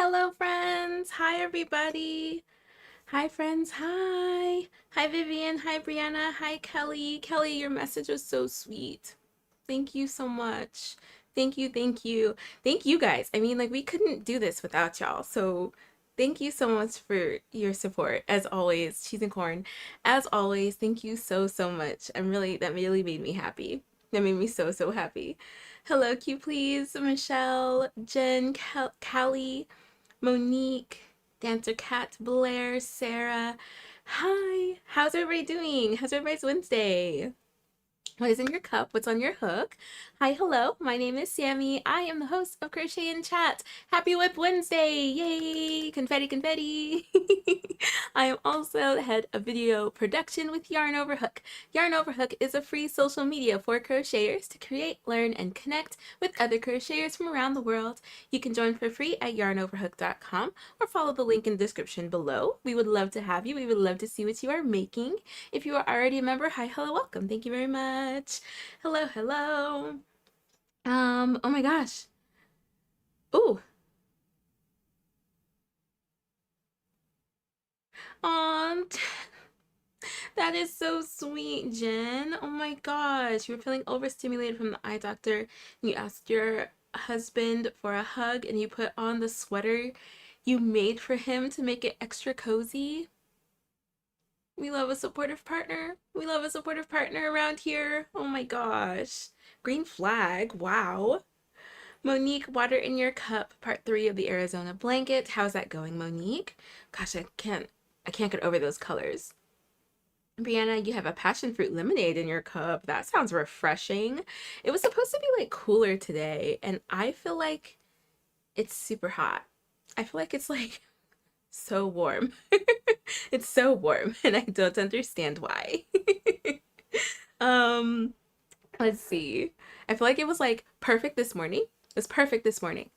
Hello friends! Hi everybody! Hi friends, hi! Hi Vivian, hi Brianna, hi Kelly. Kelly, your message was so sweet. Thank you so much. Thank you, thank you. Thank you guys. I mean, like we couldn't do this without y'all. So thank you so much for your support. As always, cheese and corn. As always, thank you so, so much. That really made me happy. That made me so, so happy. Hello, Q please, Michelle, Jen, Callie, Monique, Dancer Cat, Blair, Sarah. Hi, how's everybody doing? How's everybody's Wednesday? What is in your cup? What's on your hook? Hi, hello. My name is Sammy. I am the host of Crochet and Chat. Happy Whip Wednesday! Yay! Confetti, confetti! I am also the head of video production with Yarn Over Hook. Yarn Over Hook is a free social media for crocheters to create, learn, and connect with other crocheters from around the world. You can join for free at yarnoverhook.com or follow the link in the description below. We would love to have you. We would love to see what you are making. If you are already a member, hi, hello, welcome. Thank you very much. Hello, hello. Oh my gosh. Ooh. Aw, that is so sweet, Jen. Oh my gosh. You were feeling overstimulated from the eye doctor. You asked your husband for a hug and you put on the sweater you made for him to make it extra cozy. We love a supportive partner. We love a supportive partner around here. Oh my gosh. Green flag. Wow. Monique, water in your cup, part 3 of the Arizona blanket. How's that going, Monique? Gosh, I can't get over those colors. Brianna, you have a passion fruit lemonade in your cup. That sounds refreshing. It was supposed to be like cooler today, and I feel like it's super hot. I feel like it's like so warm. It's so warm, and I don't understand why. um, let's see. I feel like it was like perfect this morning. It was perfect this morning.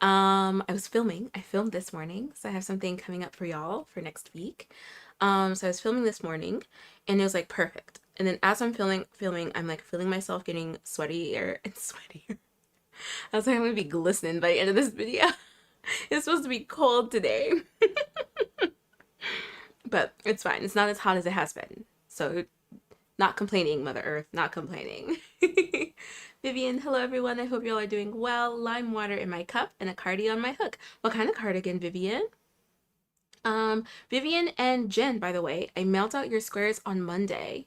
I was filming. I filmed this morning, so I have something coming up for y'all for next week. So I was filming this morning, and it was like perfect. And then as I'm filming, I'm like feeling myself getting sweatier and sweatier. I was like, I'm gonna be glistening by the end of this video. It's supposed to be cold today, but it's fine. It's not as hot as it has been. So not complaining, Mother Earth, not complaining. Vivian, hello everyone. I hope y'all are doing well. Lime water in my cup and a cardi on my hook. What kind of cardigan, Vivian? Vivian and Jen, by the way, I mailed out your squares on Monday.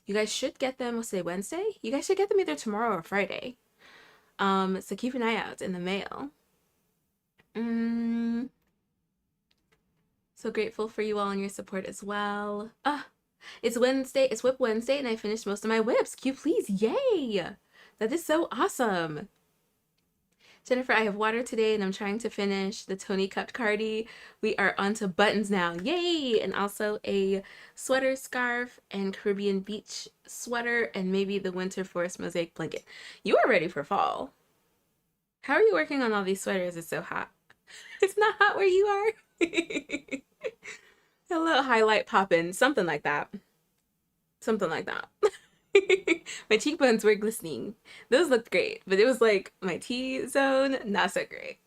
You guys should get them, what's today, Wednesday? You guys should get them either tomorrow or Friday. So keep an eye out in the mail. So grateful for you all and your support as well. It's Wednesday, it's Whip Wednesday, and I finished most of my whips. Q, please, yay! That is so awesome. Jennifer, I have water today and I'm trying to finish the Tony Cupped cardi. We are onto buttons now. Yay! And also a sweater, scarf, and Caribbean beach sweater, and maybe the winter forest mosaic blanket. You are ready for fall. How are you working on all these sweaters? It's so hot. It's not hot where you are. A little highlight popping, something like that. Something like that. My cheekbones were glistening. Those looked great, but it was like my T-zone, not so great.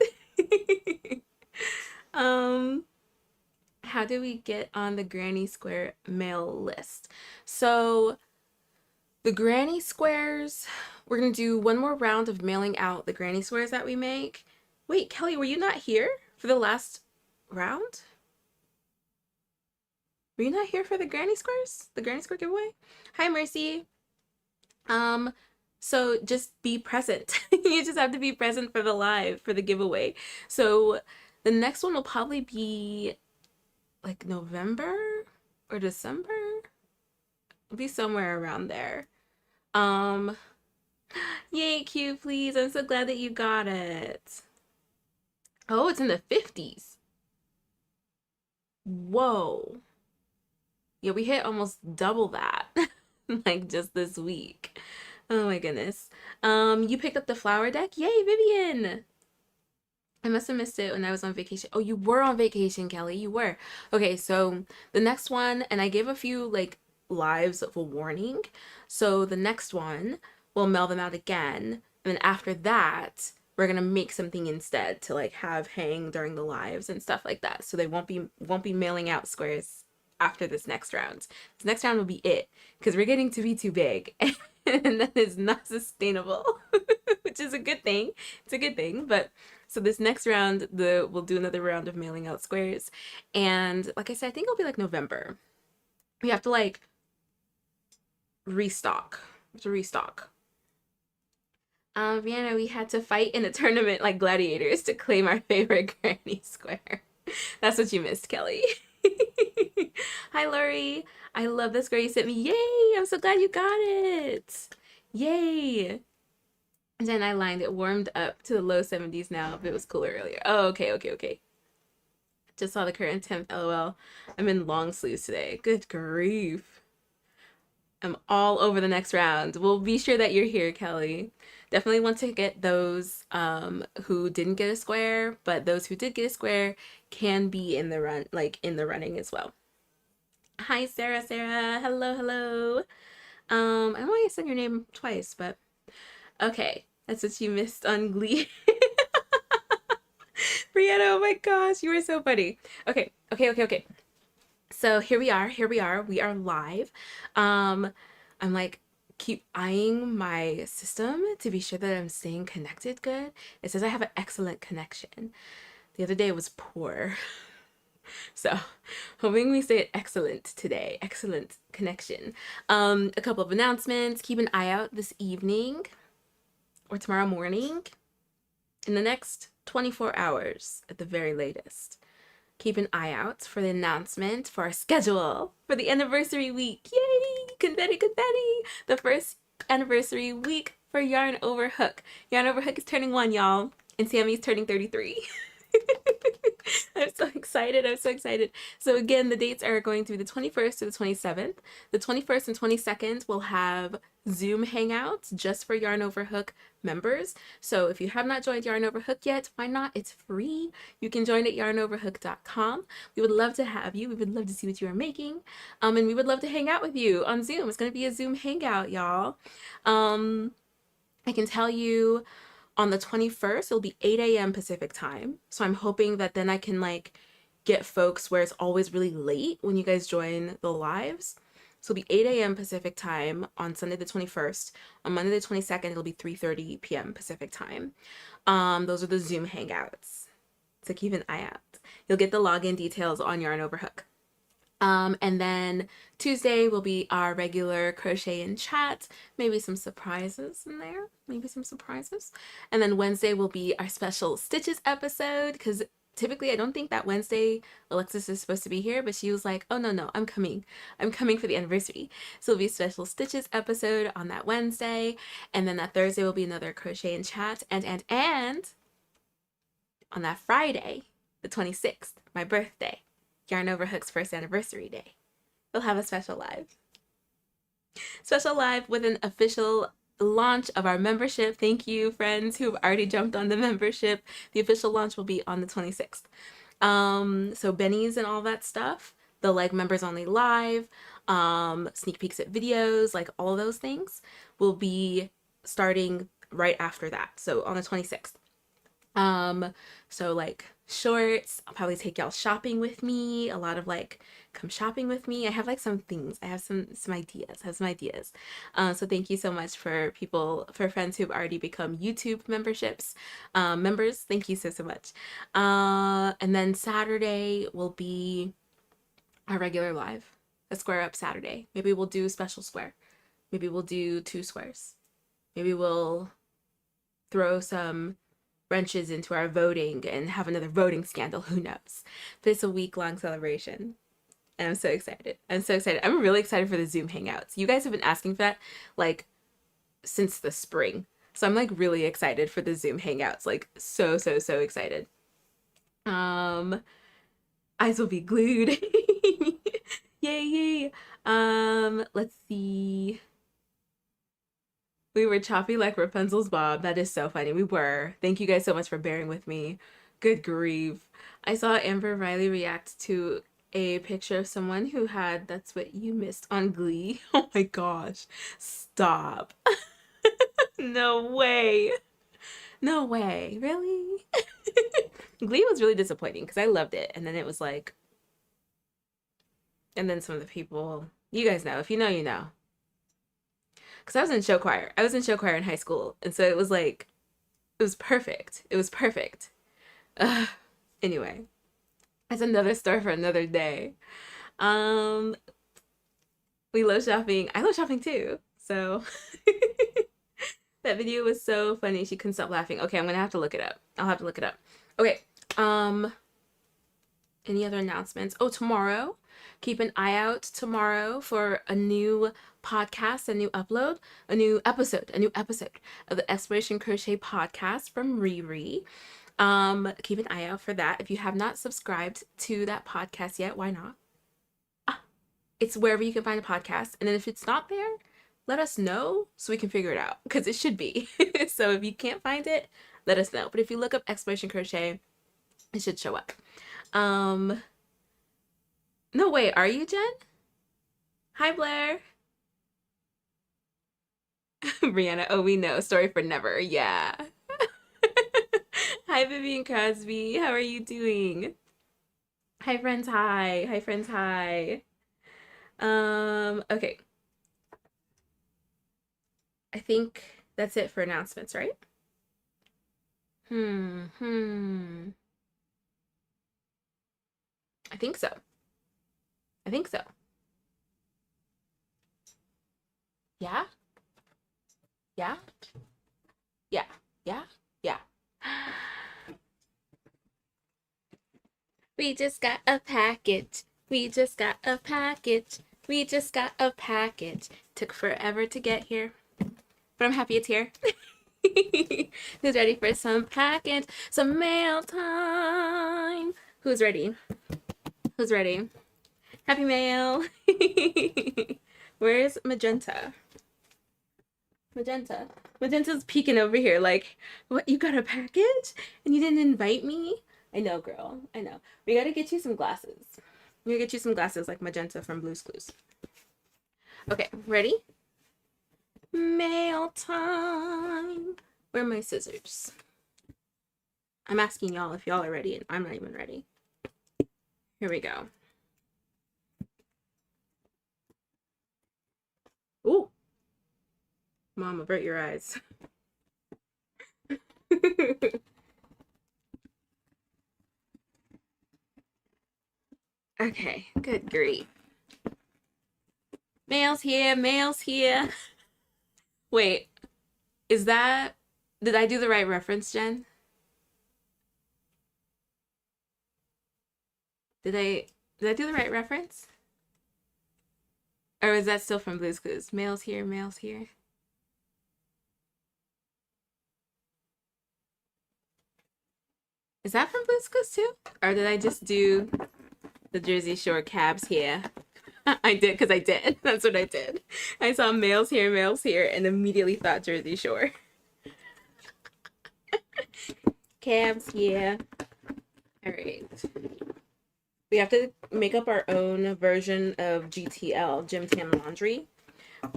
How do we get on the Granny Square mail list? So the Granny Squares, we're gonna do one more round of mailing out the Granny Squares that we make. Wait, Kelly, were you not here for the last round? Were you not here for the Granny Squares? The Granny Square giveaway? Hi, Mercy. So just be present. You just have to be present for the live, for the giveaway. So the next one will probably be like November or December. It'll be somewhere around there. Yay, Q, please. I'm so glad that you got it. Oh, it's in the 50s. Whoa. Yeah, we hit almost double that like just this week. Oh my goodness. You picked up the flower deck? Yay, Vivian! I must have missed it when I was on vacation. Oh, you were on vacation, Kelly. You were. Okay, so the next one, and I gave a few like lives of a warning. So the next one, we'll mail them out again. And then after that, we're gonna make something instead to like have hang during the lives and stuff like that. So they won't be mailing out squares after this next round. This next round will be it, because we're getting to be too big. And that is not sustainable, which is a good thing. It's a good thing. But so this next round, we'll do another round of mailing out squares. And like I said, I think it'll be like November. We have to like restock. Vienna, we had to fight in a tournament like gladiators to claim our favorite Granny Square. That's what you missed, Kelly. Hi, Lori. I love the square you sent me. Yay! I'm so glad you got it. Yay! And then I lined it, warmed up to the low 70s now, but it was cooler earlier. Oh, okay. Just saw the current temp, lol. I'm in long sleeves today. Good grief. I'm all over the next round. We'll be sure that you're here, Kelly. Definitely want to get those who didn't get a square, but those who did get a square can be in the running as well. Hi, Sarah. Hello. I don't know why I said your name twice, but okay. That's what you missed on Glee. Brianna, oh my gosh, you were so funny. Okay. So here we are. We are live. I'm like keep eyeing my system to be sure that I'm staying connected good. It says I have an excellent connection. The other day it was poor. So, hoping we stay excellent today. Excellent connection. A couple of announcements. Keep an eye out this evening or tomorrow morning, in the next 24 hours at the very latest. Keep an eye out for the announcement for our schedule for the anniversary week. Yay! Confetti, confetti! The first anniversary week for Yarn Over Hook. Yarn Over Hook is turning 1, y'all, and Sammy's turning 33. I'm so excited. I'm so excited. So again, the dates are going through the 21st to the 27th. The 21st and 22nd will have Zoom hangouts just for Yarn Over Hook members. So if you have not joined Yarn Over Hook yet, why not? It's free. You can join at yarnoverhook.com. We would love to have you. We would love to see what you are making. And we would love to hang out with you on Zoom. It's going to be a Zoom hangout, y'all. I can tell you on the 21st, it'll be 8 a.m. Pacific time. So I'm hoping that then I can like get folks where it's always really late when you guys join the lives. So it'll be 8 a.m. Pacific time on Sunday the 21st. On Monday the 22nd, it'll be 3:30 p.m. Pacific time. Those are the Zoom hangouts. So keep an eye out. You'll get the login details on Yarn Over Hook. And then Tuesday will be our regular crochet and chat, maybe some surprises in there, maybe some surprises. And then Wednesday will be our special stitches episode, because typically I don't think that Wednesday Alexis is supposed to be here, but she was like, oh no, I'm coming for the anniversary. So it'll be a special stitches episode on that Wednesday. And then that Thursday will be another crochet and chat. And on that Friday, the 26th, my birthday, Yarn Over Hook's first anniversary day, we'll have a special live. Special live with an official launch of our membership. Thank you, friends who've already jumped on the membership. The official launch will be on the 26th. So bennies and all that stuff, the like members only live, sneak peeks at videos, like all those things will be starting right after that. So on the 26th. So like shorts, I'll probably take y'all shopping with me, a lot of like come shopping with me. I have like some things, I have some ideas. So thank you so much for friends who've already become YouTube members. Thank you so much. And then Saturday will be our regular live, a square up Saturday. Maybe we'll do a special square. Maybe we'll do 2 squares. Maybe we'll throw some wrenches into our voting and have another voting scandal. Who knows? But it's a week-long celebration. And I'm so excited. I'm really excited for the Zoom hangouts. You guys have been asking for that like since the spring. So I'm like really excited for the Zoom hangouts. Like so excited. Eyes will be glued. Yay. Let's see. We were choppy like Rapunzel's bob. That is so funny. We were. Thank you guys so much for bearing with me. Good grief. I saw Amber Riley react to a picture of someone who had "That's What You Missed" on Glee. Oh my gosh. Stop. No way. No way. Really? Glee was really disappointing because I loved it. And then it was like, and then some of the people, you guys know. If you know, you know. Because I was in show choir. I was in show choir in high school. And so it was like, it was perfect. It was perfect. Anyway, that's another story for another day. We love shopping. I love shopping too. So that video was so funny. She couldn't stop laughing. Okay, I'm gonna have to look it up. I'll have to look it up. Okay. Any other announcements? Oh, tomorrow. Keep an eye out tomorrow for a new podcast, a new upload, a new episode of the Exploration Crochet podcast from Riri. Keep an eye out for that. If you have not subscribed to that podcast yet, why not? It's wherever you can find a podcast. And then if it's not there, let us know so we can figure it out, because it should be. So if you can't find it, let us know. But if you look up Exploration Crochet, it should show up. No way, are you, Jen? Hi, Blair. Brianna, oh, we know. Story for never. Yeah. Hi, Vivian Crosby. How are you doing? Hi, friends. Hi. Hi, friends. Hi. Okay. I think that's it for announcements, right? I I think so. I think so. Yeah? Yeah? Yeah. Yeah? Yeah. We just got a package. We just got a package. We just got a package. Took forever to get here, but I'm happy it's here. Who's ready for some package? Some mail time. Who's ready? Who's ready? Happy mail. Where's Magenta? Magenta. Magenta's peeking over here like, what, you got a package? And you didn't invite me? I know, girl. I know. We gotta get you some glasses. We gotta get you some glasses like Magenta from Blue's Clues. Okay, ready? Mail time. Where are my scissors? I'm asking y'all if y'all are ready, and I'm not even ready. Here we go. Ooh. Mom, avert your eyes. Okay, good grief. Mail's here, mail's here. Wait, is that, did I do the right reference, Jen? Did I do the right reference? Or is that still from Blue's Clues? Mail's here, mail's here. Is that from Blue's Clues too? Or did I just do the Jersey Shore cabs here? I did, because I did. That's what I did. I saw mail's here, and immediately thought Jersey Shore. Cabs, yeah. All right. We have to make up our own version of GTL, Gym Tam Laundry.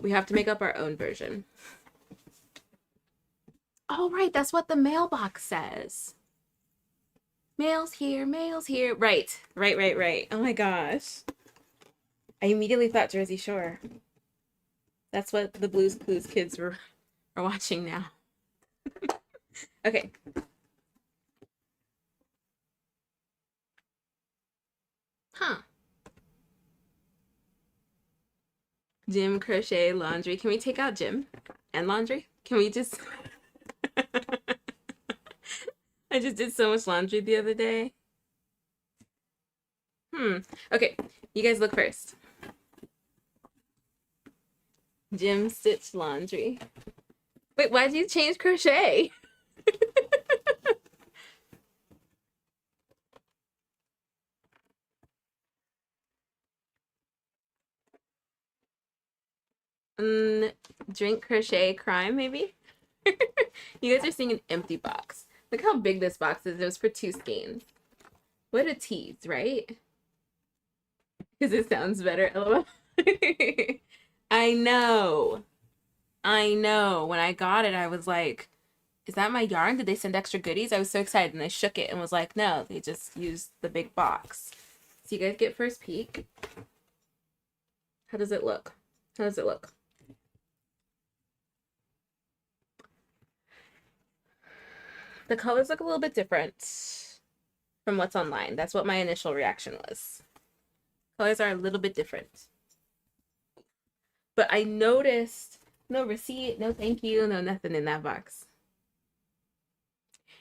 We have to make up our own version. Oh, right. That's what the mailbox says. Mail's here, mail's here. Right. Oh my gosh. I immediately thought Jersey Shore. That's what the Blue's Clues kids are watching now. Okay. Huh. Gym, crochet, laundry. Can we take out gym and laundry? Can we just... I just did so much laundry the other day. Okay, you guys look first. Gym, stitch, laundry. Wait, why did you change crochet? Drink, crochet, crime, maybe? You guys are seeing an empty box. Look how big this box is. It was for 2 skeins. What a tease, right? Because it sounds better. LOL. I know. I know. When I got it, I was like, is that my yarn? Did they send extra goodies? I was so excited, and I shook it and was like, no, they just used the big box. So you guys get first peek. How does it look? How does it look? The colors look a little bit different from what's online. That's what my initial reaction was. Colors are a little bit different. But I noticed no receipt, no thank you, no nothing in that box.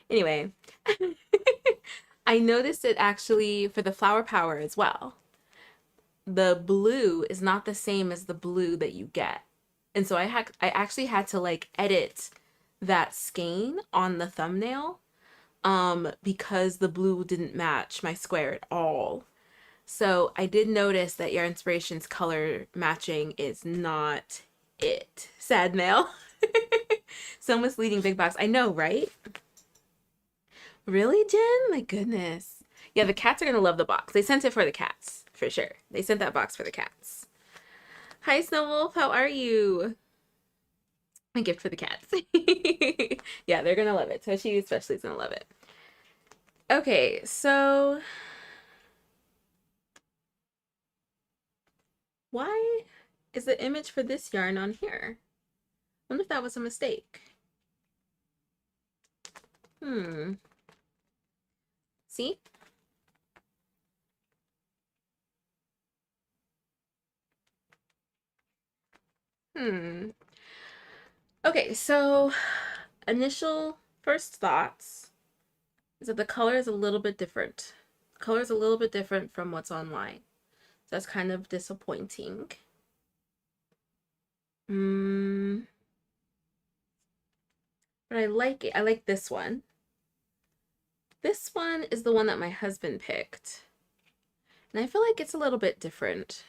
Anyway, I noticed it actually for the Flower Power as well. The blue is not the same as the blue that you get. And so I actually had to like edit that skein on the thumbnail because the blue didn't match my square at all. So I did notice that your inspiration's color matching is not it. Sad mail. So misleading, big box. I know, right? Really, Jen? My goodness. Yeah, the cats are gonna love the box. They sent it for the cats, for sure. They sent that box for the cats. Hi, Snow Wolf. How are you? A gift for the cats. Yeah, they're gonna love it. Toshi especially is gonna love it. Okay, so why is the image for this yarn on here? I wonder if that was a mistake. See? Hmm. Okay, so initial first thoughts is that the color is a little bit different. The color is a little bit different from what's online. So that's kind of disappointing. Mm, but I like it. I like this one. This one is the one that my husband picked. And I feel like it's a little bit different.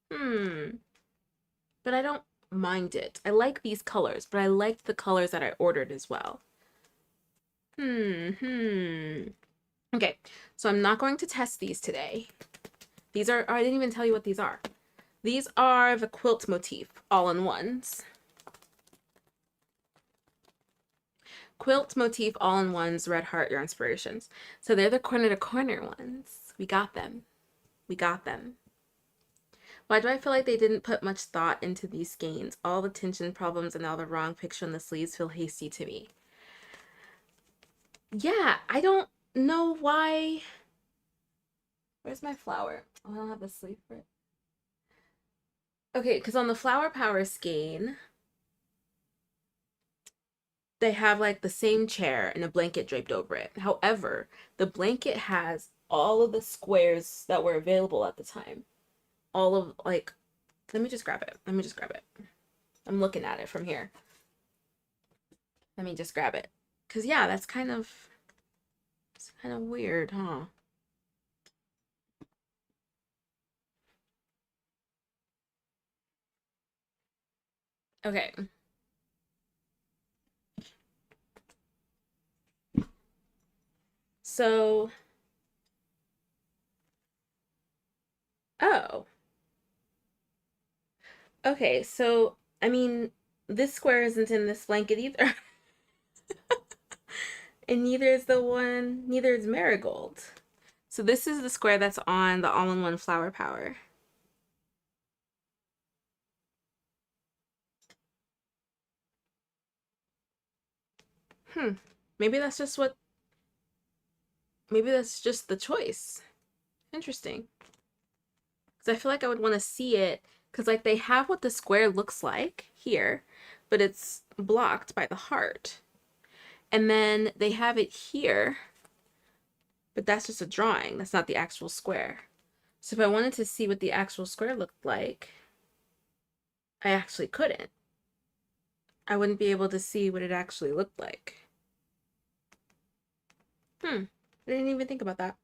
But I don't mind it. I like these colors, but I liked the colors that I ordered as well. Okay, so I'm not going to test these today. These are, oh, I didn't even tell you what these are. These are the quilt motif all-in-ones. Quilt motif all-in-ones, Red Heart Your Inspirations. So they're the corner to corner ones. We got them. We got them. Why do I feel like they didn't put much thought into these skeins? All the tension problems and all the wrong picture on the sleeves feel hasty to me. Yeah, I don't know why. Where's my flower? Oh, I don't have the sleeve for it. Okay, because on the Flower Power skein, they have like the same chair and a blanket draped over it. However, the blanket has all of the squares that were available at the time. All of like, let me just grab it. Let me just grab it. I'm looking at it from here. Let me just grab it. Cause yeah, that's kind of, it's kind of weird, huh? Okay. So, oh, okay. So, I mean, this square isn't in this blanket either. And neither is Marigold. So this is the square that's on the all-in-one Flower Power. Hmm. Maybe that's just what, maybe that's just the choice. Interesting. Because I feel like I would want to see it, because like they have what the square looks like here, but it's blocked by the heart. And then they have it here, but that's just a drawing. That's not the actual square. So if I wanted to see what the actual square looked like, I actually couldn't. I wouldn't be able to see what it actually looked like. I didn't even think about that.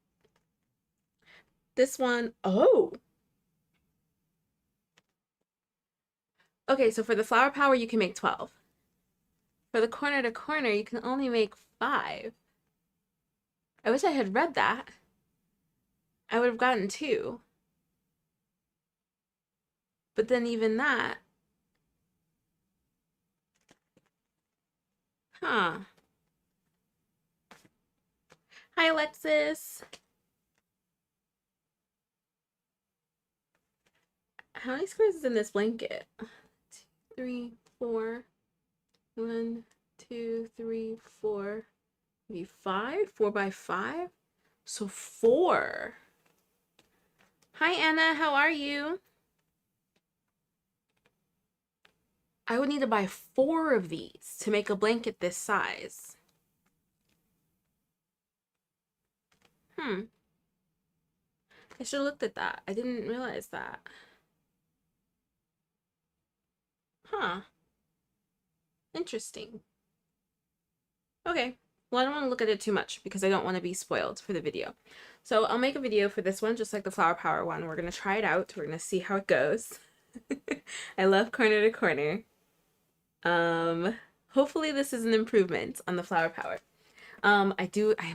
This one, oh. Okay, so for the Flower Power, you can make 12. For the corner to corner, you can only make 5. I wish I had read that. I would have gotten 2. But then even that, huh. Hi, Alexis. How many squares is in this blanket? 2, 3, 4. 1, 2, 3, 4. Maybe 5? 4 by 5? So 4. Hi, Anna. How are you? I would need to buy 4 of these to make a blanket this size. I should have looked at that. I didn't realize that. Huh. Interesting. Okay. Well, I don't want to look at it too much because I don't want to be spoiled for the video. So I'll make a video for this one, just like the Flower Power one. We're going to try it out. We're going to see how it goes. I love corner to corner. Hopefully this is an improvement on the Flower Power. I am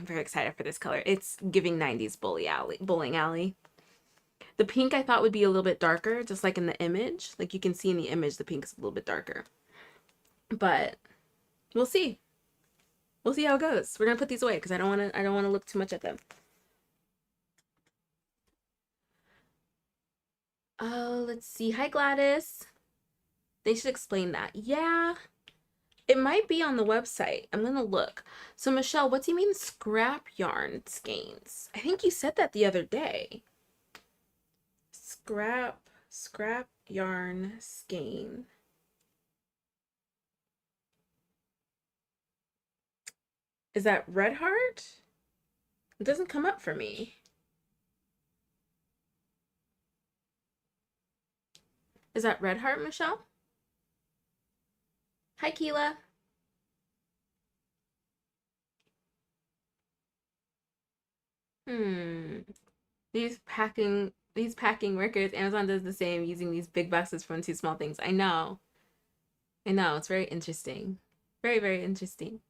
very excited for this color. It's giving 90s bowling alley. The pink I thought would be a little bit darker, just like in the image. Like you can see in the image, the pink is a little bit darker. But we'll see. We'll see how it goes. We're gonna put these away because I don't want to look too much at them. Oh, let's see. Hi, Gladys. They should explain that. Yeah, it might be on the website. I'm gonna look. So Michelle, what do you mean scrap yarn skeins? I think you said that the other day. Scrap yarn skein. Is that Red Heart? It doesn't come up for me. Is that Red Heart, Michelle? Hi, Keela. These packing workers, Amazon does the same using these big boxes from two small things. I know. I know. It's very interesting. Very, very interesting.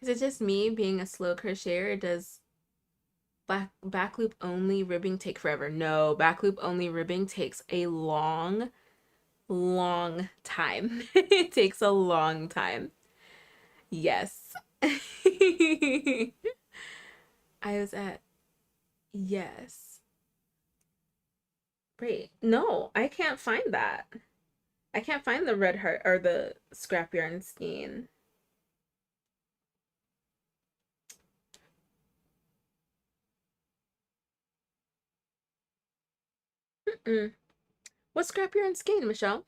Is it just me being a slow crocheter, or does back loop only ribbing take forever? No, back loop only ribbing takes a long, long time. It takes a long time. Yes. I was at, yes. Wait, no, I can't find that. I can't find the Red Heart or the scrap yarn skein. Mm-mm. What scrap yarn skein, Michelle?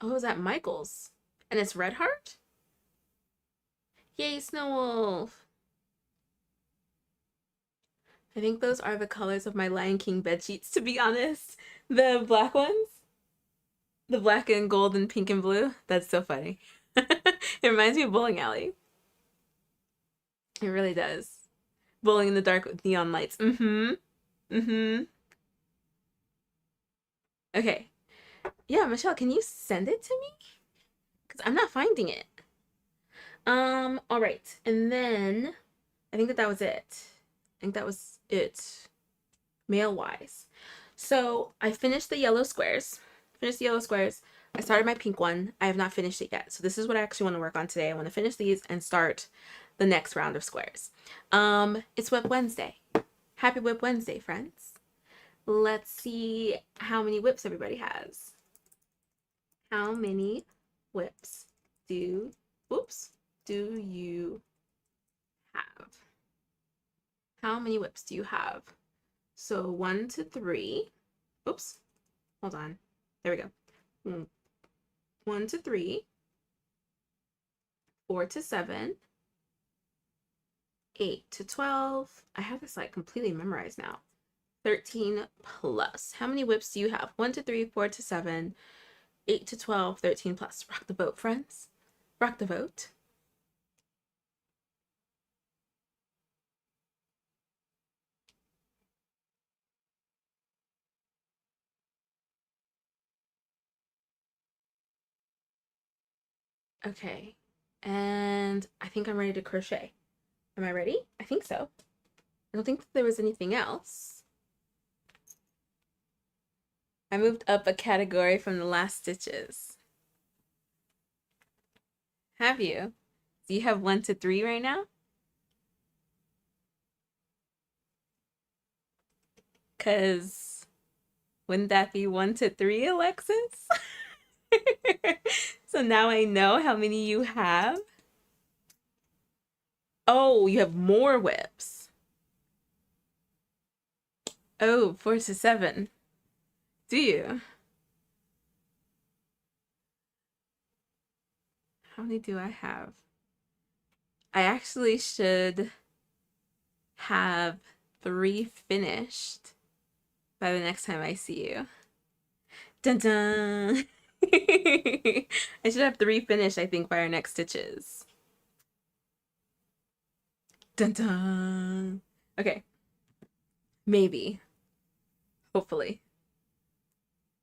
Oh, is that Michael's? And it's Red Heart? Yay, Snow Wolf! I think those are the colors of my Lion King bed sheets, to be honest. The black ones? The black and gold and pink and blue? That's so funny. It reminds me of Bowling Alley. It really does. Bowling in the dark with neon lights. Mm-hmm. Mm-hmm. Okay. Yeah, Michelle, can you send it to me? Because I'm not finding it. All right. And then I think that was it. I think that was it, mail-wise. So I finished the yellow squares. I started my pink one. I have not finished it yet. So this is what I actually want to work on today. I want to finish these and start the next round of squares. It's Whip Wednesday. Happy Whip Wednesday, friends. Let's see how many whips everybody has. How many whips do you have? How many whips do you have? So 1 to 3. Oops. Hold on. There we go. 1 to 3. 4 to 7. 8 to 12. I have this like completely memorized now. 13 plus. How many whips do you have? 1 to 3, 4 to 7, 8 to 12, 13 plus. Rock the boat, friends. Rock the boat. Okay. And I think I'm ready to crochet. Am I ready? I think so. I don't think there was anything else. I moved up a category from the last stitches. Have you? Do you have 1 to 3 right now? Because wouldn't that be 1 to 3, Alexis? So now I know how many you have. Oh, you have more whips. Oh, 4 to 7. Do you? How many do I have? I actually should have 3 finished by the next time I see you. Dun dun! I should have 3 finished, I think, by our next stitches. Dun dun! Okay. Maybe. Hopefully.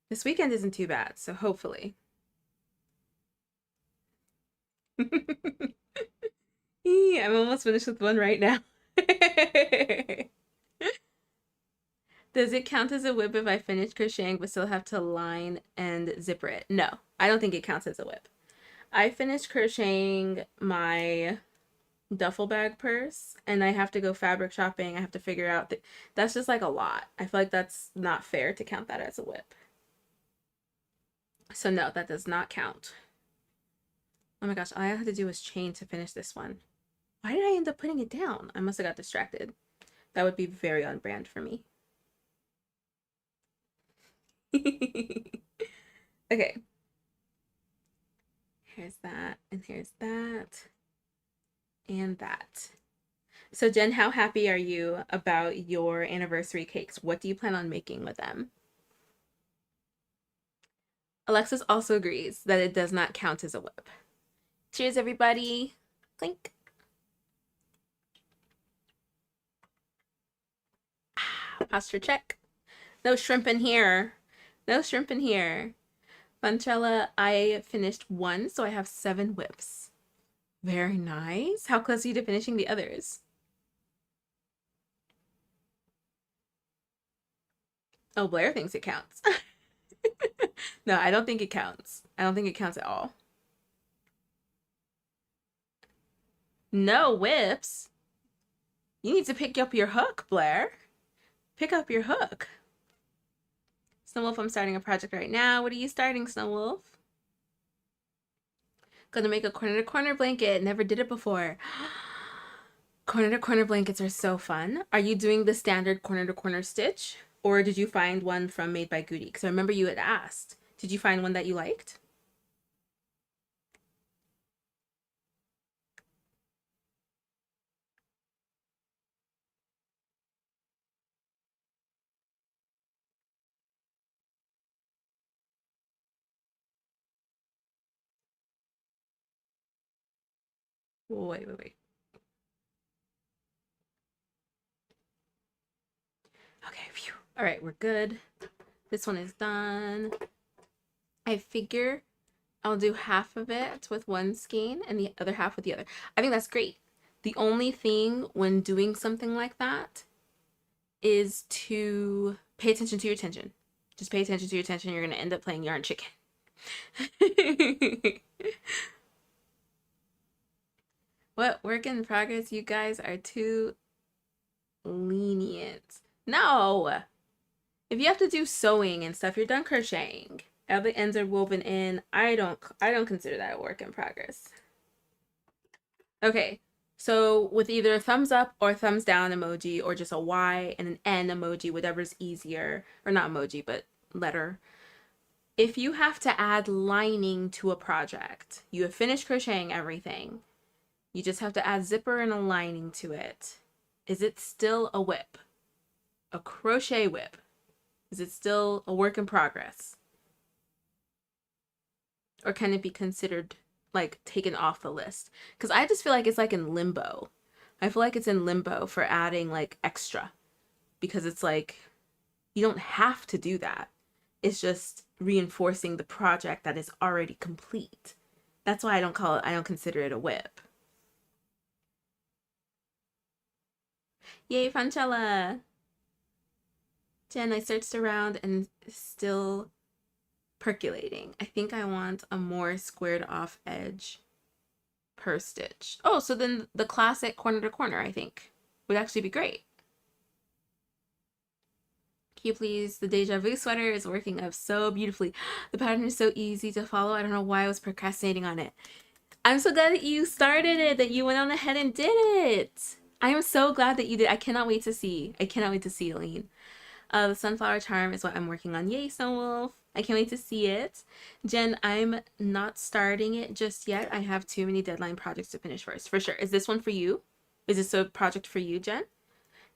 This weekend isn't too bad, so hopefully. I'm almost finished with one right now. Does it count as a whip if I finish crocheting but still have to line and zipper it? No, I don't think it counts as a whip. I finished crocheting my duffel bag purse and I have to go fabric shopping. I have to figure out that's just like a lot. I feel like that's not fair to count that as a whip. So no, that does not count. Oh my gosh, all I had to do was chain to finish this one. Why did I end up putting it down? I must have got distracted. That would be very on brand for me. Okay. Here's that, and here's that, and that. So Jen, how happy are you about your anniversary cakes? What do you plan on making with them? Alexis also agrees that it does not count as a whip. Cheers, everybody. Clink. Posture check. No shrimp in here. No shrimp in here. Funchella, I finished one, so I have 7 whips. Very nice. How close are you to finishing the others? Oh, Blair thinks it counts. No, I don't think it counts. I don't think it counts at all. No whips. You need to pick up your hook, Blair. Pick up your hook. Snowwolf, I'm starting a project right now. What are you starting, Snowwolf? Gonna make a corner to corner blanket. Never did it before. Corner to corner blankets are so fun. Are you doing the standard corner to corner stitch? Or did you find one from Made by Goody? Because I remember you had asked. Did you find one that you liked? Wait. Okay, phew. All right, we're good. This one is done. I figure I'll do half of it with one skein and the other half with the other. I think that's great. The only thing when doing something like that is to pay attention to your tension. Just pay attention to your tension. You're going to end up playing yarn chicken. What work in progress? You guys are too lenient. No! If you have to do sewing and stuff, you're done crocheting. All the ends are woven in. I don't consider that a work in progress. Okay, so with either a thumbs up or thumbs down emoji or just a Y and an N emoji, whatever's easier, or not emoji, but letter. If you have to add lining to a project, you have finished crocheting everything. You just have to add zipper and a lining to it. Is it still a whip? A crochet whip? Is it still a work in progress? Or can it be considered like taken off the list? Because I just feel like it's like in limbo. I feel like it's in limbo for adding like extra. Because it's like, you don't have to do that. It's just reinforcing the project that is already complete. That's why I don't consider it a whip. Yay, Franchella! Jen, I searched around and still percolating. I think I want a more squared off edge per stitch. Oh, so then the classic corner to corner, I think, would actually be great. Can you please? The Deja Vu sweater is working up so beautifully. The pattern is so easy to follow. I don't know why I was procrastinating on it. I'm so glad that you started it, that you went on ahead and did it. I am so glad that you did. I cannot wait to see. I cannot wait to see, Aline. The sunflower charm is what I'm working on. Yay, Snowwolf. I can't wait to see it. Jen, I'm not starting it just yet. I have too many deadline projects to finish first. For sure. Is this one for you? Is this a project for you, Jen?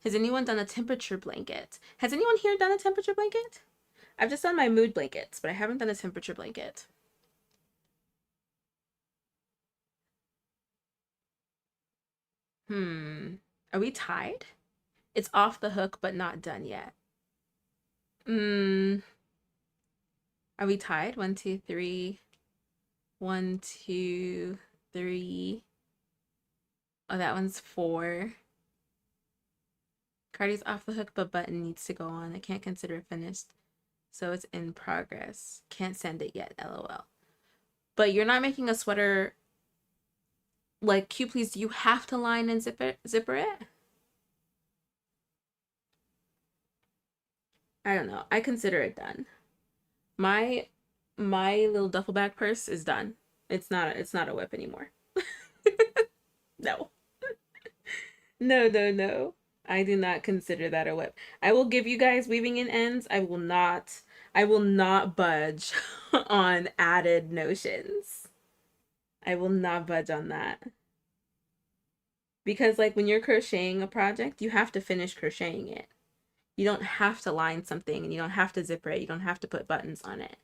Has anyone done a temperature blanket? Has anyone here done a temperature blanket? I've just done my mood blankets, but I haven't done a temperature blanket. Are we tied? It's off the hook, but not done yet. Are we tied? 1, 2, 3. 1, 2, 3. Oh, that one's 4. Cardi's off the hook, but button needs to go on. I can't consider it finished. So it's in progress. Can't send it yet, LOL. But you're not making a sweater like Q, please. Do you have to line and zipper it? I don't know. I consider it done. My little duffel bag purse is done. It's not a whip anymore. No. No. I do not consider that a whip. I will give you guys weaving in ends. I will not budge on added notions. I will not budge on that. Because like when you're crocheting a project, you have to finish crocheting it. You don't have to line something and you don't have to zipper it. You don't have to put buttons on it.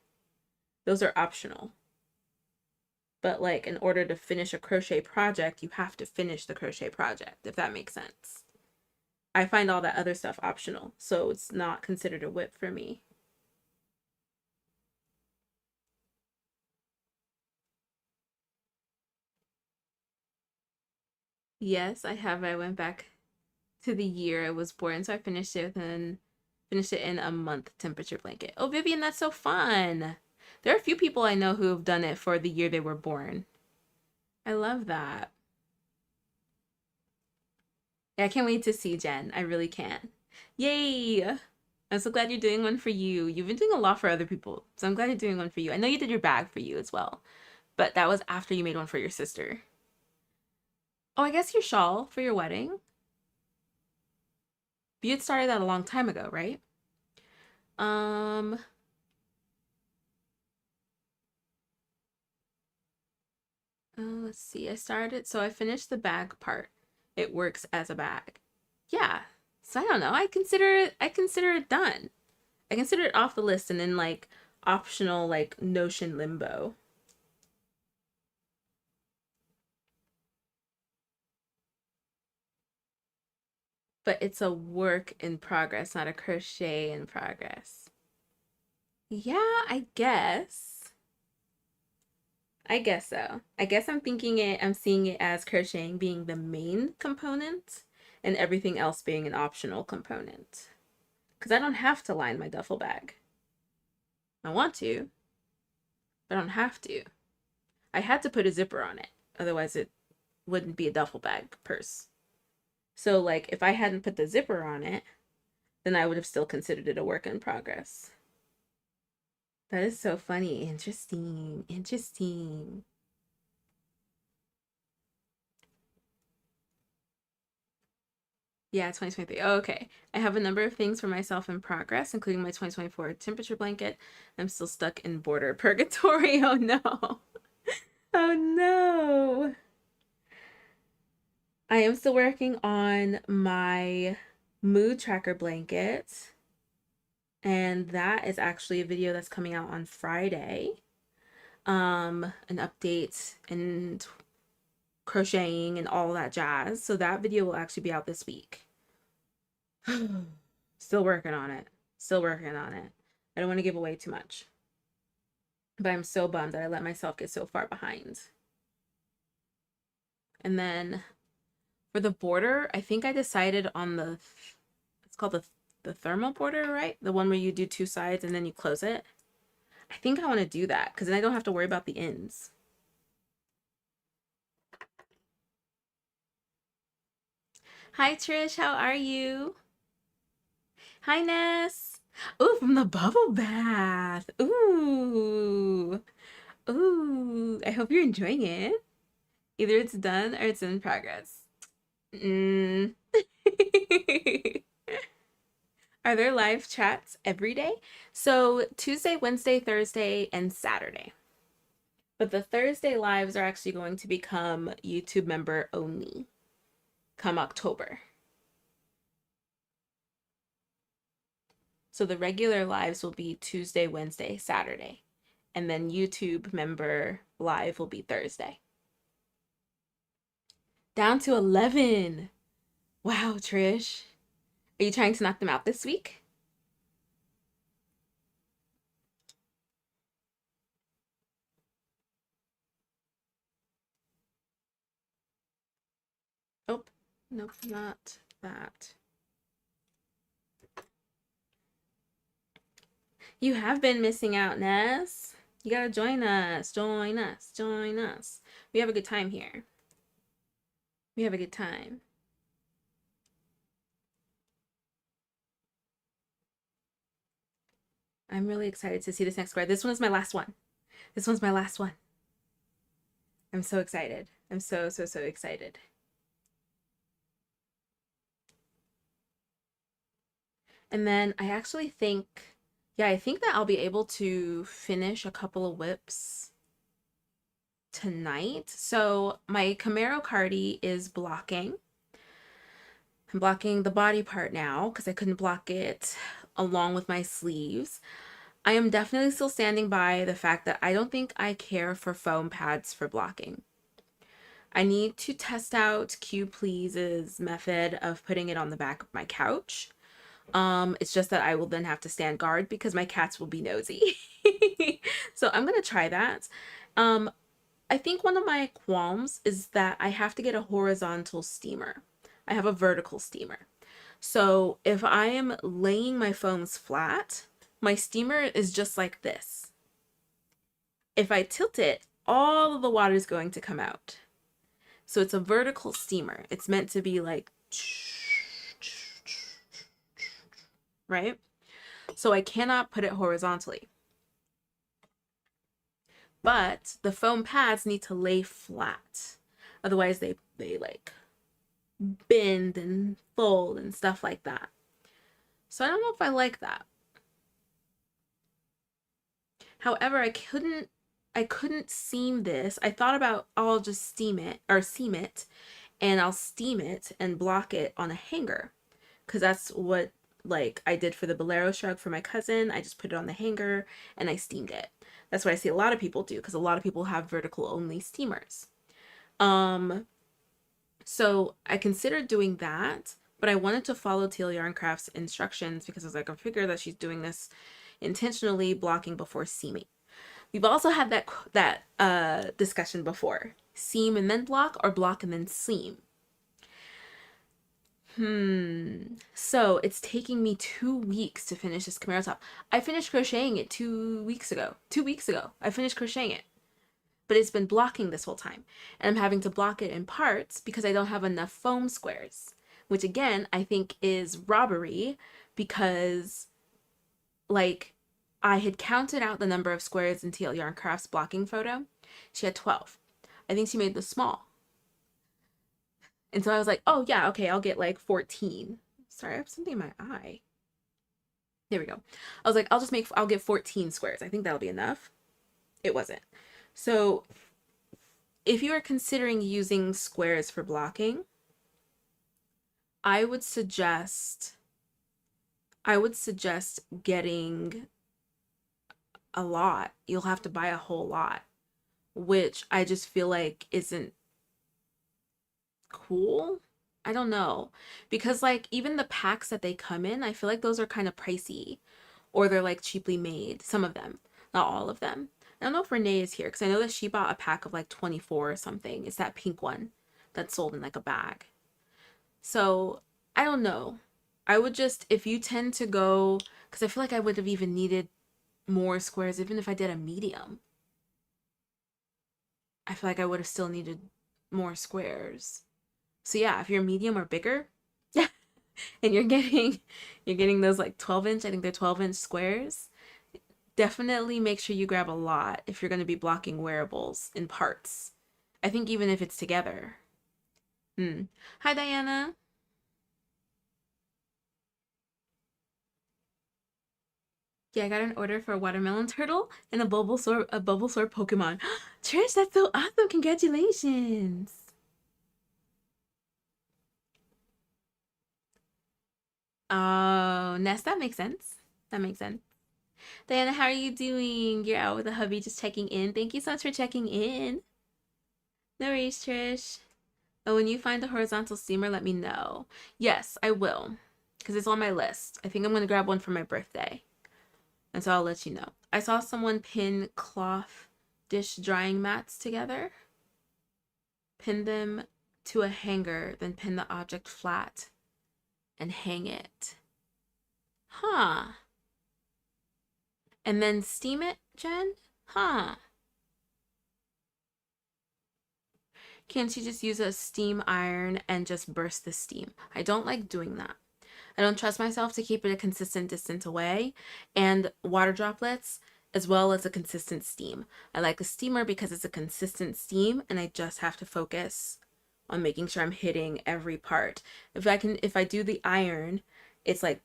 Those are optional. But like in order to finish a crochet project, you have to finish the crochet project, if that makes sense. I find all that other stuff optional, so it's not considered a whip for me. Yes, I have. I went back to the year I was born, so I finished it in a month temperature blanket. Oh, Vivian, that's so fun. There are a few people I know who have done it for the year they were born. I love that. Yeah, I can't wait to see Jen. I really can. Yay! I'm so glad you're doing one for you. You've been doing a lot for other people, so I'm glad you're doing one for you. I know you did your bag for you as well, but that was after you made one for your sister. Oh, I guess your shawl for your wedding. You had started that a long time ago, right? Um, let's see. I finished the bag part. It works as a bag. Yeah. So I don't know. I consider it done. I consider it off the list and in like optional like notion limbo. But it's a work in progress, not a crochet in progress. Yeah, I guess. I guess so. I guess I'm seeing it as crocheting being the main component and everything else being an optional component. Because I don't have to line my duffel bag. I want to, but I don't have to. I had to put a zipper on it, otherwise, it wouldn't be a duffel bag purse. So, like, if I hadn't put the zipper on it, then I would have still considered it a work in progress. That is so funny. Interesting. Interesting. Yeah, 2023. Oh, okay. I have a number of things for myself in progress, including my 2024 temperature blanket. I'm still stuck in border purgatory. Oh no. Oh no. I am still working on my mood tracker blanket, and that is actually a video that's coming out on Friday. An update and crocheting and all that jazz. So that video will actually be out this week. Still working on it. Still working on it. I don't want to give away too much. But I'm so bummed that I let myself get so far behind. And then for the border, I think I decided on it's called the thermal border, right? The one where you do two sides and then you close it. I think I want to do that because then I don't have to worry about the ends. Hi Trish, how are you? Hi Ness. Ooh, from the bubble bath. Ooh. Ooh. I hope you're enjoying it. Either it's done or it's in progress. Mm. Are there live chats every day? So Tuesday, Wednesday, Thursday, and Saturday. But the Thursday lives are actually going to become YouTube member only come October. So the regular lives will be Tuesday, Wednesday, Saturday. And then YouTube member live will be Thursday. Down to 11. Wow, Trish. Are you trying to knock them out this week? Oh, nope, not that. You have been missing out, Ness. You gotta join us. Join us. Join us. We have a good time here. We have a good time. I'm really excited to see this next square. This one is my last one. This one's my last one. I'm so excited. I'm so, so, so excited. And then I actually think, yeah, I think that I'll be able to finish a couple of whips tonight. So my Camaro Cardi is blocking. I'm blocking the body part now because I couldn't block it along with my sleeves. I am definitely still standing by the fact that I don't think I care for foam pads for blocking. I need to test out Q Please's method of putting it on the back of my couch. It's just that I will then have to stand guard because my cats will be nosy. So I'm gonna try that. Um, I think one of my qualms is that I have to get a horizontal steamer. I have a vertical steamer. So if I am laying my foams flat, my steamer is just like this. If I tilt it, all of the water is going to come out. So it's a vertical steamer. It's meant to be like, right? So I cannot put it horizontally. But the foam pads need to lay flat. Otherwise they like bend and fold and stuff like that. So I don't know if I like that. However, I couldn't seam this. I thought about, oh, I'll just seam it and I'll steam it and block it on a hanger. Because that's what like I did for the bolero shrug for my cousin. I just put it on the hanger and I steamed it. That's what I see a lot of people do because a lot of people have vertical only steamers. So I considered doing that, but I wanted to follow Teal Yarn Craft's instructions because I was like, I figure that she's doing this intentionally, blocking before seaming. We've also had that discussion before. Seam and then block, or block and then seam. So it's taking me 2 weeks to finish this Camaro top. I finished crocheting it 2 weeks ago. 2 weeks ago, I finished crocheting it. But it's been blocking this whole time. And I'm having to block it in parts because I don't have enough foam squares. Which again, I think is robbery because like I had counted out the number of squares in Teal Yarn Craft's blocking photo. She had 12. I think she made the small. And so I was like, oh yeah, okay, I'll get like 14. Sorry, I have something in my eye. There we go. I was like, I'll get 14 squares. I think that'll be enough. It wasn't. So if you are considering using squares for blocking, I would suggest getting a lot. You'll have to buy a whole lot, which I just feel like isn't cool. I don't know. Because like even the packs that they come in, I feel like those are kind of pricey or they're like cheaply made. Some of them, not all of them. I don't know if Renee is here because I know that she bought a pack of like 24 or something. It's that pink one that's sold in like a bag. So I don't know. I would just, if you tend to go, because I feel like I would have even needed more squares even if I did a medium. I feel like I would have still needed more squares. So yeah, if you're medium or bigger, and you're getting those like 12-inch, I think they're 12-inch squares, definitely make sure you grab a lot if you're going to be blocking wearables in parts. I think even if it's together. Hi, Diana. Yeah, I got an order for a watermelon turtle and a Bulbasaur Pokemon. Trish, that's so awesome. Congratulations. Oh, Ness, that makes sense. That makes sense. Diana, how are you doing? You're out with the hubby just checking in. Thank you so much for checking in. No worries, Trish. Oh, when you find a horizontal steamer, let me know. Yes, I will. Because it's on my list. I think I'm going to grab one for my birthday. And so I'll let you know. I saw someone pin cloth dish drying mats together. Pin them to a hanger, then pin the object flat and hang it. Huh. And then steam it, Jen? Huh. Can't you just use a steam iron and just burst the steam? I don't like doing that. I don't trust myself to keep it a consistent distance away and water droplets as well as a consistent steam. I like a steamer because it's a consistent steam and I just have to focus on making sure I'm hitting every part. If I do the iron, it's like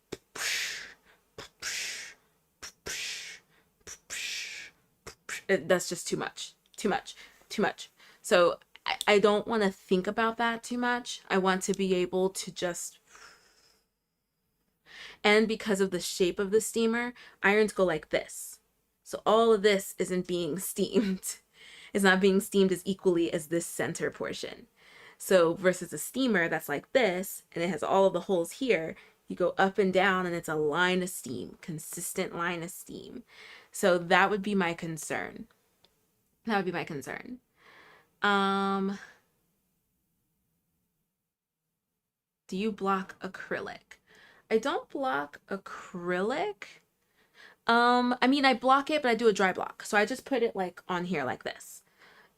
That's just too much, too much, too much. So I don't want to think about that too much. I want to be able to just, and because of the shape of the steamer, irons go like this. So all of this isn't being steamed. It's not being steamed as equally as this center portion. So versus a steamer that's like this, and it has all of the holes here, you go up and down and it's a line of steam, consistent line of steam. So that would be my concern. That would be my concern. Do you block acrylic? I don't block acrylic. I mean, I block it, but I do a dry block. So I just put it like on here like this.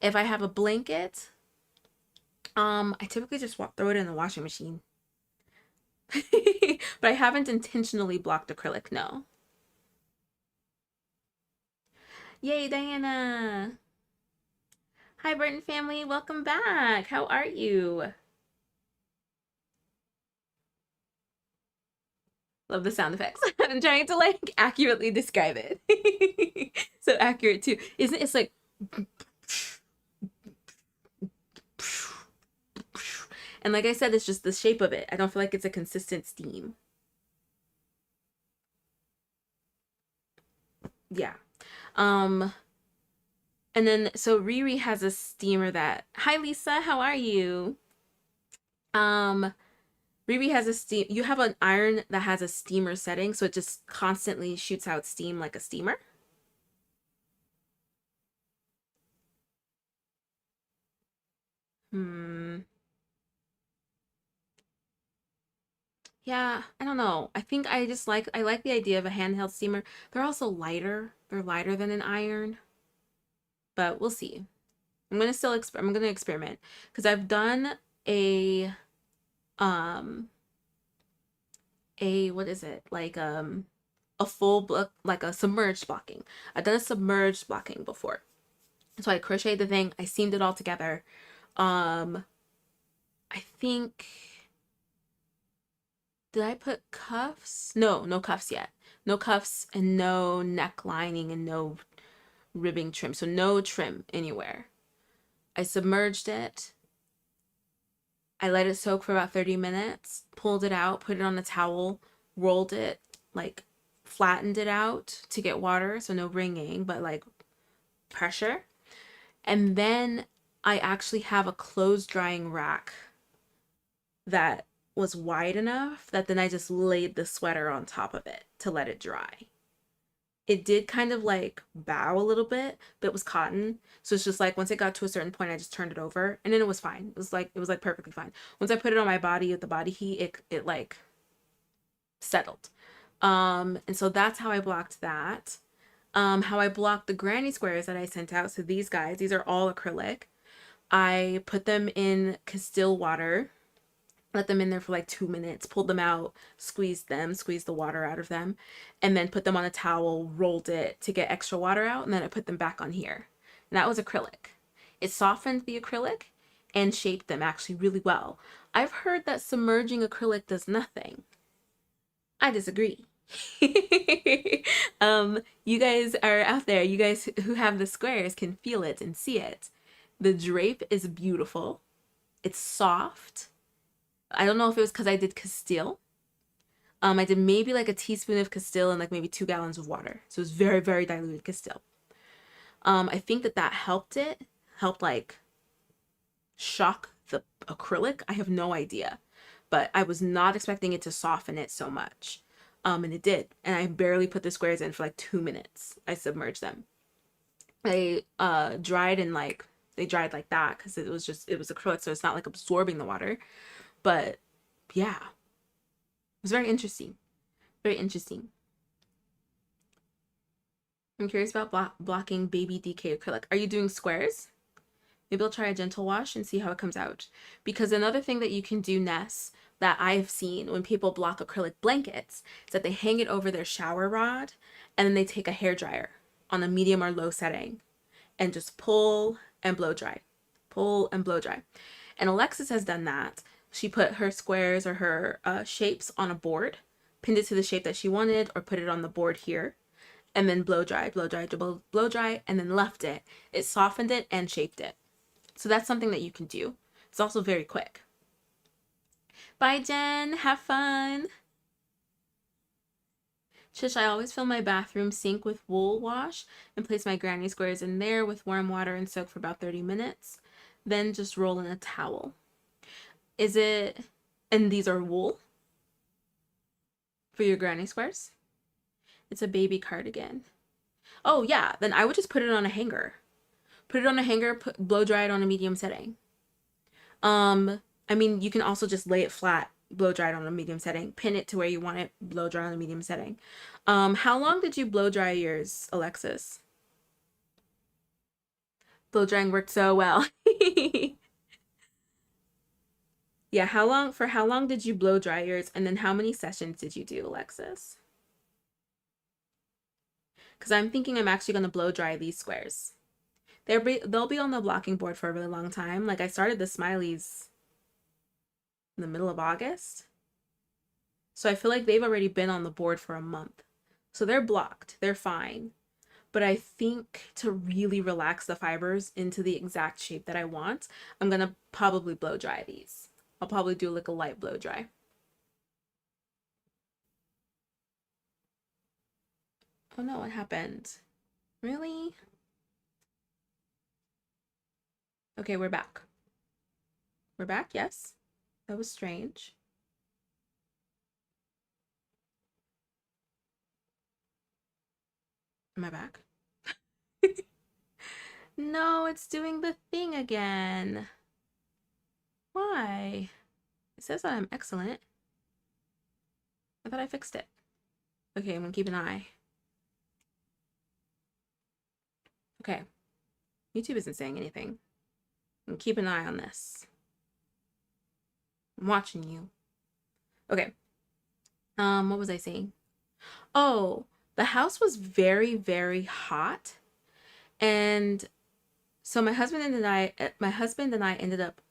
If I have a blanket, I typically just throw it in the washing machine. But I haven't intentionally blocked acrylic, no. Yay, Diana. Hi, Burton family. Welcome back. How are you? Love the sound effects. I'm trying to like accurately describe it. So accurate too. Isn't it? It's like, and like I said, it's just the shape of it. I don't feel like it's a consistent steam. Yeah. And then so Riri has a steamer that, hi Lisa, how are you? Riri has a steam, you have an iron that has a steamer setting, so it just constantly shoots out steam like a steamer. Yeah, I don't know. I think I like the idea of a handheld steamer. They're also lighter. They're lighter than an iron, but we'll see. I'm gonna experiment because I've done um what is it? Like a full block, like a submerged blocking. I've done a submerged blocking before. So I crocheted the thing, I seamed it all together. I think, did I put cuffs? No, no cuffs yet. No cuffs and no neck lining and no ribbing trim. So no trim anywhere. I submerged it. I let it soak for about 30 minutes, pulled it out, put it on a towel, rolled it, like flattened it out to get water. So no wringing, but like pressure. And then I actually have a clothes drying rack that was wide enough that then I just laid the sweater on top of it to let it dry. It did kind of like bow a little bit, but it was cotton. So it's just like once it got to a certain point, I just turned it over and then it was fine. It was like perfectly fine. Once I put it on my body with the body heat, it like settled. And so that's how I blocked that. How I blocked the granny squares that I sent out. So these guys, these are all acrylic. I put them in Castile water, let them in there for like 2 minutes, pulled them out, squeezed the water out of them, and then put them on a towel, rolled it to get extra water out, and then I put them back on here. And that was acrylic. It softened the acrylic and shaped them actually really well. I've heard that submerging acrylic does nothing. I disagree. You guys are out there, you guys who have the squares can feel it and see it. The drape is beautiful. It's soft. I don't know if it was because I did Castile. I did maybe like a teaspoon of Castile and like maybe 2 gallons of water. So it was very, very diluted Castile. I think that helped like shock the acrylic. I have no idea, but I was not expecting it to soften it so much. And it did. And I barely put the squares in for like 2 minutes. I submerged them. They dried and like, they dried like that because it was acrylic, so it's not like absorbing the water. But yeah, it was very interesting. Very interesting. I'm curious about blocking baby DK acrylic. Are you doing squares? Maybe I'll try a gentle wash and see how it comes out. Because another thing that you can do, Ness, that I've seen when people block acrylic blankets is that they hang it over their shower rod and then they take a hairdryer on a medium or low setting and just pull and blow dry. Pull and blow dry. And Alexis has done that. She put her squares or her shapes on a board, pinned it to the shape that she wanted, or put it on the board here, and then blow dried, blow dry, and then left it. It softened it and shaped it. So that's something that you can do. It's also very quick. Bye, Jen. Have fun. Shush, I always fill my bathroom sink with wool wash and place my granny squares in there with warm water and soak for about 30 minutes. Then just roll in a towel. Is it, and these are wool for your granny squares? It's a baby cardigan. Oh yeah, then I would just put it on a hanger. Put it on a hanger, blow dry it on a medium setting. I mean, you can also just lay it flat, blow dry it on a medium setting, pin it to where you want it, blow dry on a medium setting. How long did you blow dry yours, Alexis? Blow drying worked so well. Yeah, how long did you blow dry yours, and then how many sessions did you do, Alexis? Because I'm thinking I'm actually going to blow dry these squares. They'll be on the blocking board for a really long time. Like, I started the smileys in the middle of August. So I feel like they've already been on the board for a month. So they're blocked. They're fine. But I think to really relax the fibers into the exact shape that I want, I'm going to probably blow dry these. I'll probably do like a light blow dry. Oh no, what happened? Really? Okay, we're back. We're back, yes. That was strange. Am I back? No, it's doing the thing again. Why? It says that I'm excellent. I thought I fixed it. Okay, I'm gonna keep an eye. Okay. YouTube isn't saying anything. I'm gonna keep an eye on this. I'm watching you. Okay. What was I saying? Oh, the house was very, very hot. And so my husband and I ended up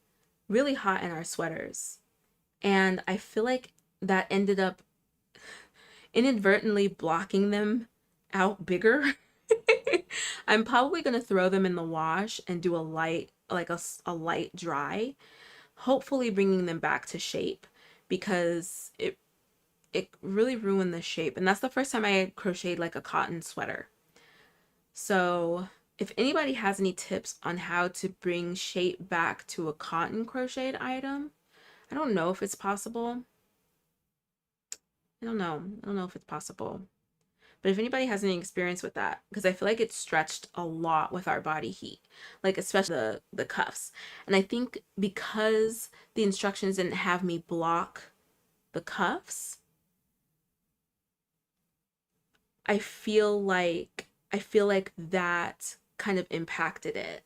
really hot in our sweaters. And I feel like that ended up inadvertently blocking them out bigger. I'm probably going to throw them in the wash and do a light, like a light dry, hopefully bringing them back to shape, because it really ruined the shape. And that's the first time I had crocheted like a cotton sweater. So if anybody has any tips on how to bring shape back to a cotton crocheted item, I don't know if it's possible. I don't know if it's possible. But if anybody has any experience with that, because I feel like it's stretched a lot with our body heat, like especially the cuffs. And I think because the instructions didn't have me block the cuffs, I feel like that kind of impacted it.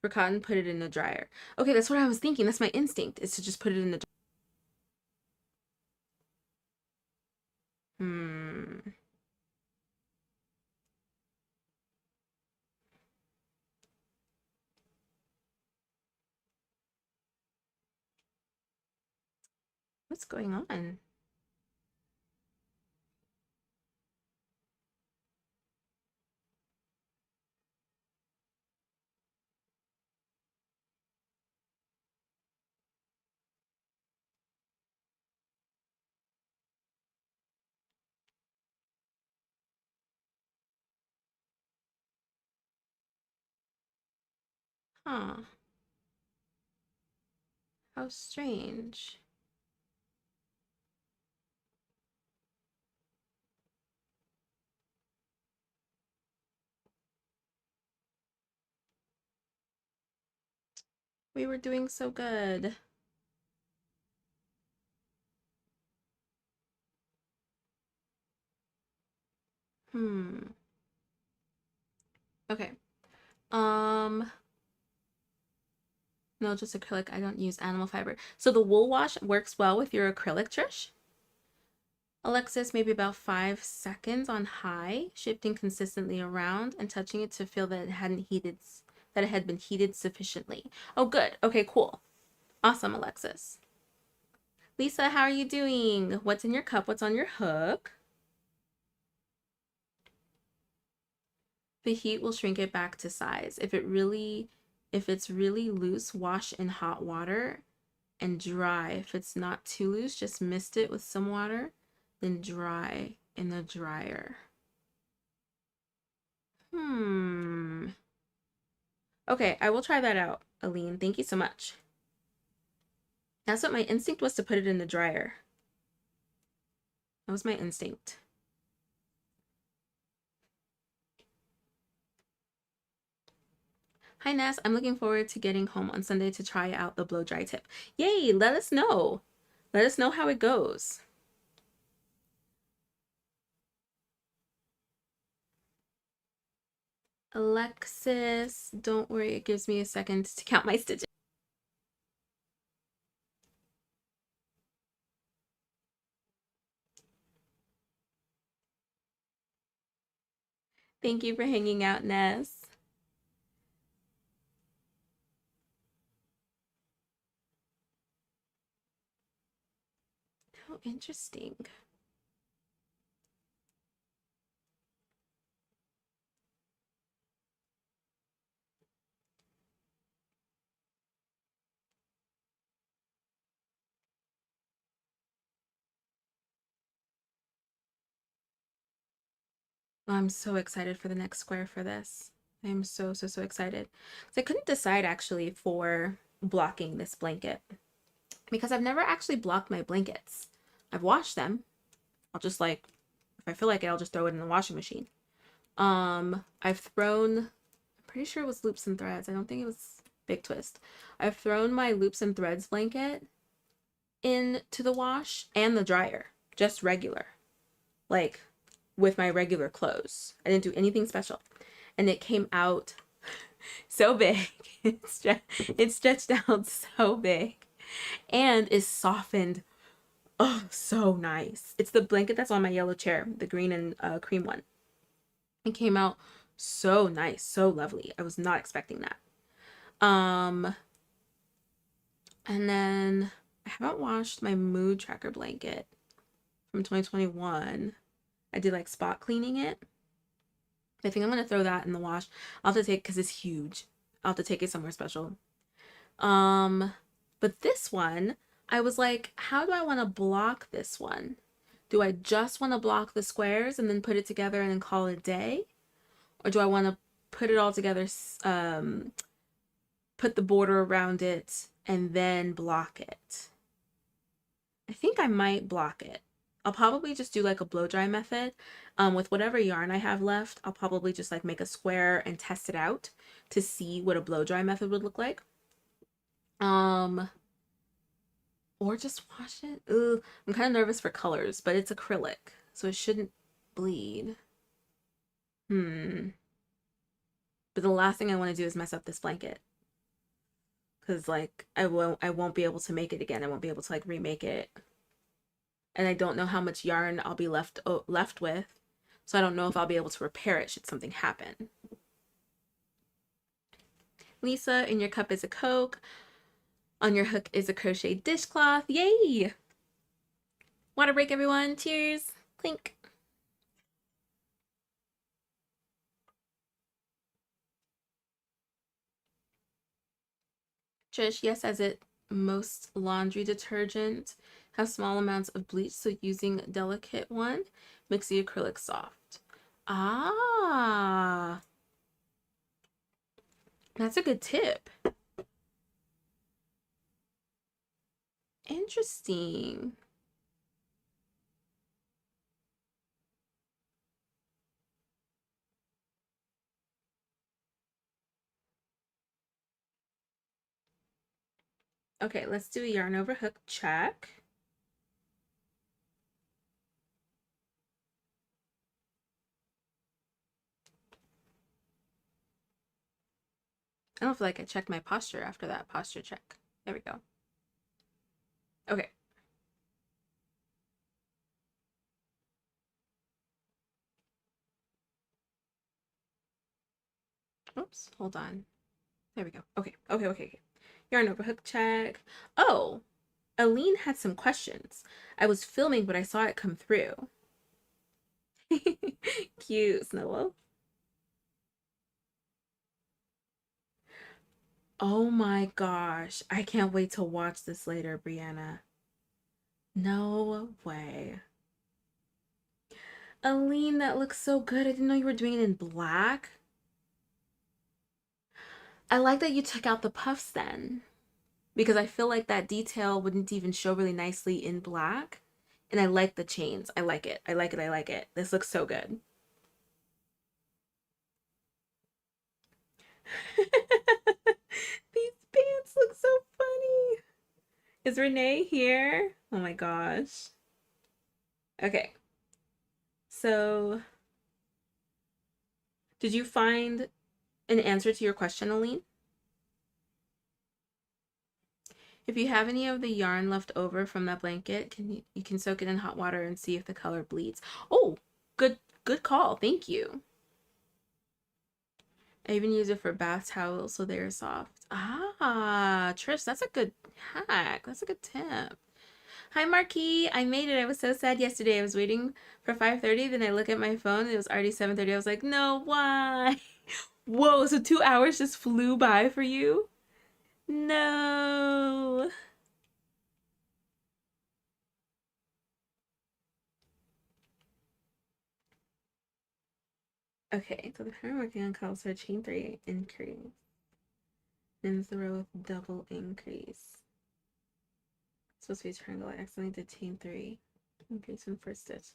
For cotton, put it in the dryer. Okay, that's what I was thinking. That's my instinct, is to just put it in the What's going on? Huh. How strange. We were doing so good. Okay. No, just acrylic. I don't use animal fiber. So the wool wash works well with your acrylic, Trish? Alexis, maybe about 5 seconds on high, shifting consistently around and touching it to feel that it hadn't heated that it had been heated sufficiently. Oh, good. Okay, cool. Awesome, Alexis. Lisa, how are you doing? What's in your cup? What's on your hook? The heat will shrink it back to size. If it's really loose, wash in hot water and dry. If it's not too loose, just mist it with some water, then dry in the dryer. Okay, I will try that out, Aline. Thank you so much. That's what my instinct was, to put it in the dryer. That was my instinct. Hi, Ness. I'm looking forward to getting home on Sunday to try out the blow dry tip. Yay, let us know. Let us know how it goes. Alexis, don't worry, it gives me a second to count my stitches. Thank you for hanging out, Ness. How interesting. I'm so excited for the next square for this. I'm so excited. So I couldn't decide actually for blocking this blanket because I've never actually blocked my blankets. I've washed them. I'll just like, if I feel like it, I'll just throw it in the washing machine. I've thrown, I'm pretty sure it was loops and threads. I don't think it was Big Twist. I've thrown my loops and threads blanket into the wash and the dryer, just regular, like with my regular clothes. I didn't do anything special. And it came out so big. It stretched out so big and is softened. Oh, so nice. It's the blanket that's on my yellow chair, the green and cream one. It came out so nice, so lovely. I was not expecting that. And then I haven't washed my mood tracker blanket from 2021. I did like spot cleaning it. I think I'm gonna throw that in the wash. I'll have to take, because it's huge. I'll have to take it somewhere special. But this one, I was like, how do I want to block this one? Do I just want to block the squares and then put it together and then call it a day? Or do I want to put it all together, put the border around it, and then block it? I think I might block it. I'll probably just do like a blow dry method. With whatever yarn I have left, I'll probably just like make a square and test it out to see what a blow dry method would look like. Or just wash it. Ugh, I'm kind of nervous for colors, but it's acrylic, so it shouldn't bleed. But the last thing I want to do is mess up this blanket, because like I won't be able to make it again. I won't be able to like remake it, and I don't know how much yarn I'll be left with, so I don't know if I'll be able to repair it should something happen. Lisa, in your cup is a Coke. On your hook is a crochet dishcloth. Yay! Water break, everyone. Cheers. Clink. Trish, yes, as it most laundry detergent has small amounts of bleach, so using delicate one makes the acrylic soft. Ah, that's a good tip. Interesting. Okay, let's do a yarn over hook check. I don't feel like I checked my posture after that posture check. There we go. Okay. Oops, hold on. There we go. Okay, okay, okay, okay. Yarn over hook check. Oh, Aline had some questions. I was filming, but I saw it come through. Cute, Snow. Oh my gosh. I can't wait to watch this later, Brianna. No way. Aline, that looks so good. I didn't know you were doing it in black. I like that you took out the puffs then, because I feel like that detail wouldn't even show really nicely in black. And I like the chains. I like it. I like it. I like it. This looks so good. These pants look so funny. Is Renee here? Oh my gosh. Okay. So, did you find an answer to your question, Aline? If you have any of the yarn left over from that blanket, you can soak it in hot water and see if the color bleeds. Oh, good call. Thank you. I even use it for bath towels so they're soft. Ah, Trish, that's a good hack. That's a good tip. Hi, Marquis. I made it. I was so sad yesterday. I was waiting for 5:30. Then I look at my phone. It was already 7:30. I was like, no, why? Whoa, so 2 hours just flew by for you? No. Okay, so the pattern working on calls for chain 3 increase. Ends the row with double increase. It's supposed to be a triangle. I accidentally did chain 3. Increase in first stitch.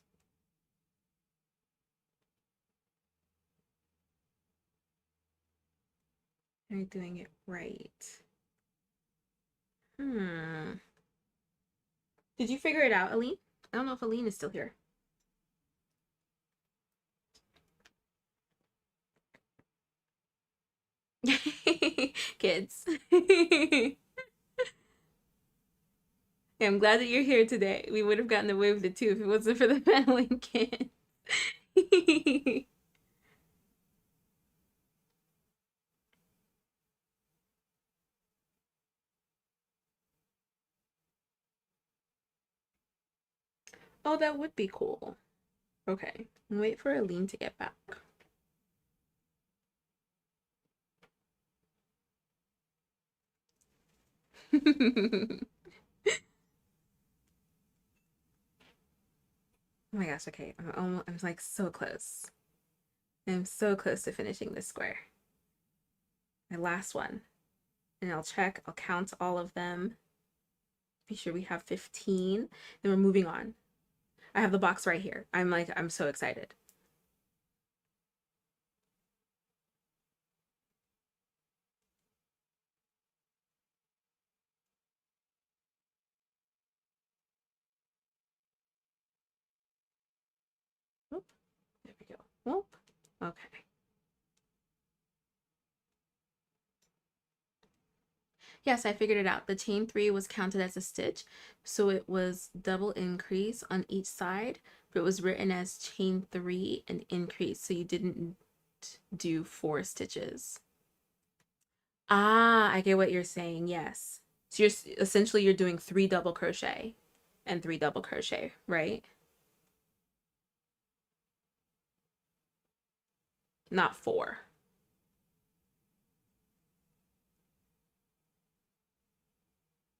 Am I doing it right? Hmm. Did you figure it out, Aline? I don't know if Aline is still here. Kids. I'm glad that you're here today. We would have gotten away with it too if it wasn't for the meddling kid. Oh, that would be cool. Okay, wait for Aline to get back. Oh my gosh, okay. I'm like so close. I'm so close to finishing this square. My last one. And I'll check, I'll count all of them. Be sure we have 15. Then we're moving on. I have the box right here. I'm so excited. Oop, there we go. Oop. Okay. Yes, I figured it out. The chain 3 was counted as a stitch, so it was double increase on each side, but it was written as chain 3 and increase, so you didn't do 4 stitches. Ah, I get what you're saying. Yes. So you're doing 3 double crochet and 3 double crochet, right? Not 4.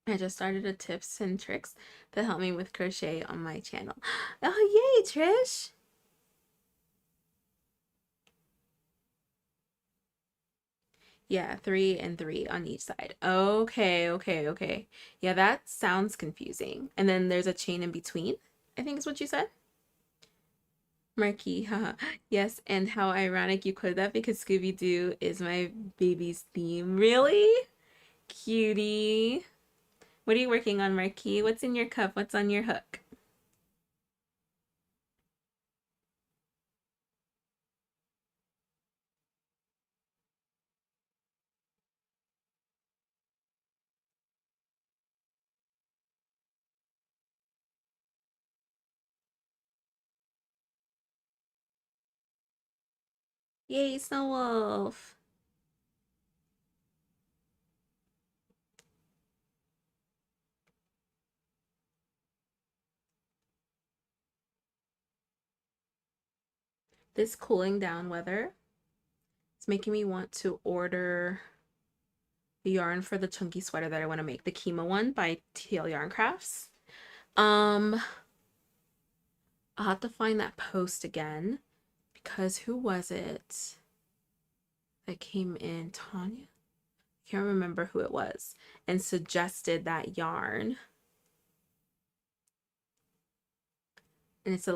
I just started a tips and tricks to help me with crochet on my channel. Oh, yay, Trish! Yeah, 3 and 3 on each side. Okay, okay, okay. Yeah, that sounds confusing. And then there's a chain in between, I think is what you said. Marquee, haha. Yes, and how ironic you quoted that because Scooby-Doo is my baby's theme. Really? Cutie. What are you working on, Marquee? What's in your cup? What's on your hook? Yay, Snow Wolf. This cooling down weather is making me want to order the yarn for the chunky sweater that I want to make, the Kima one by TL Yarn Crafts. I'll have to find that post again because who was it that came in? Tanya? I can't remember who it was and suggested that yarn. And it's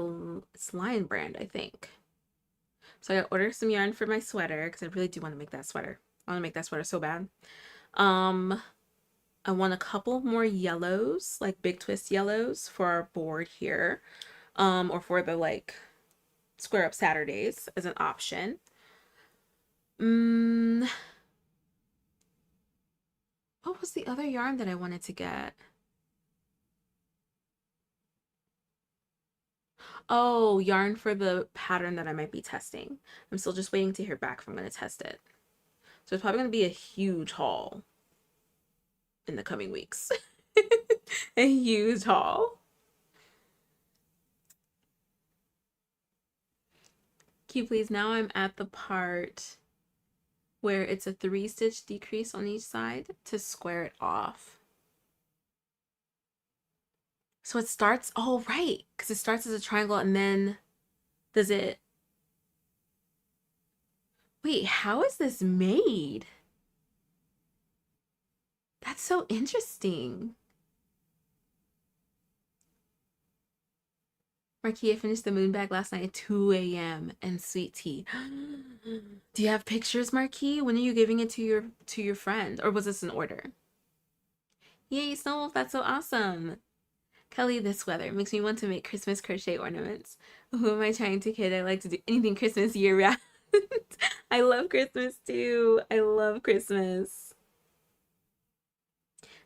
Lion Brand, I think. So I ordered some yarn for my sweater because I really do want to make that sweater. I want to make that sweater so bad. I want a couple more yellows, like big twist yellows for our board here, or for the like square up Saturdays as an option. What was the other yarn that I wanted to get? Oh, yarn for the pattern that I might be testing. I'm still just waiting to hear back if I'm going to test it. So it's probably going to be a huge haul in the coming weeks. A huge haul. Can you please? Now I'm at the part where it's a 3-stitch decrease on each side to square it off. So it starts, oh right, because it starts as a triangle and then does it, wait, how is this made? That's so interesting. Marquis, I finished the moon bag last night at 2 a.m. and sweet tea. Do you have pictures, Marquis? When are you giving it to your friend? Or was this an order? Yay, Snowwolf, that's so awesome. Kelly, this weather makes me want to make Christmas crochet ornaments. Who am I trying to kid? I like to do anything Christmas year round. I love Christmas too. I love Christmas.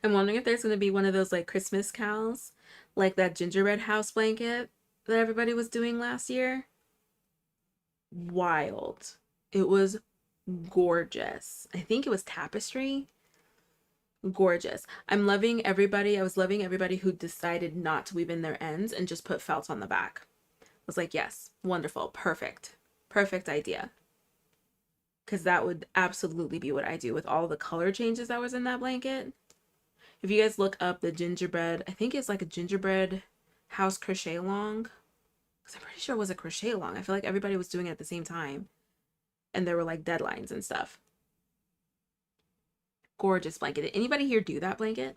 I'm wondering if there's going to be one of those like Christmas cows, like that gingerbread house blanket that everybody was doing last year. Wild. It was gorgeous. I think it was tapestry. Gorgeous. I'm loving everybody. I was loving everybody who decided not to weave in their ends and just put felt on the back. I was like, yes, wonderful, perfect, perfect idea. Because that would absolutely be what I do with all the color changes that was in that blanket. If you guys look up the gingerbread, I think it's like a gingerbread house crochet along. Because I'm pretty sure it was a crochet along. I feel like everybody was doing it at the same time. And there were like deadlines and stuff. Gorgeous blanket. Did anybody here do that blanket?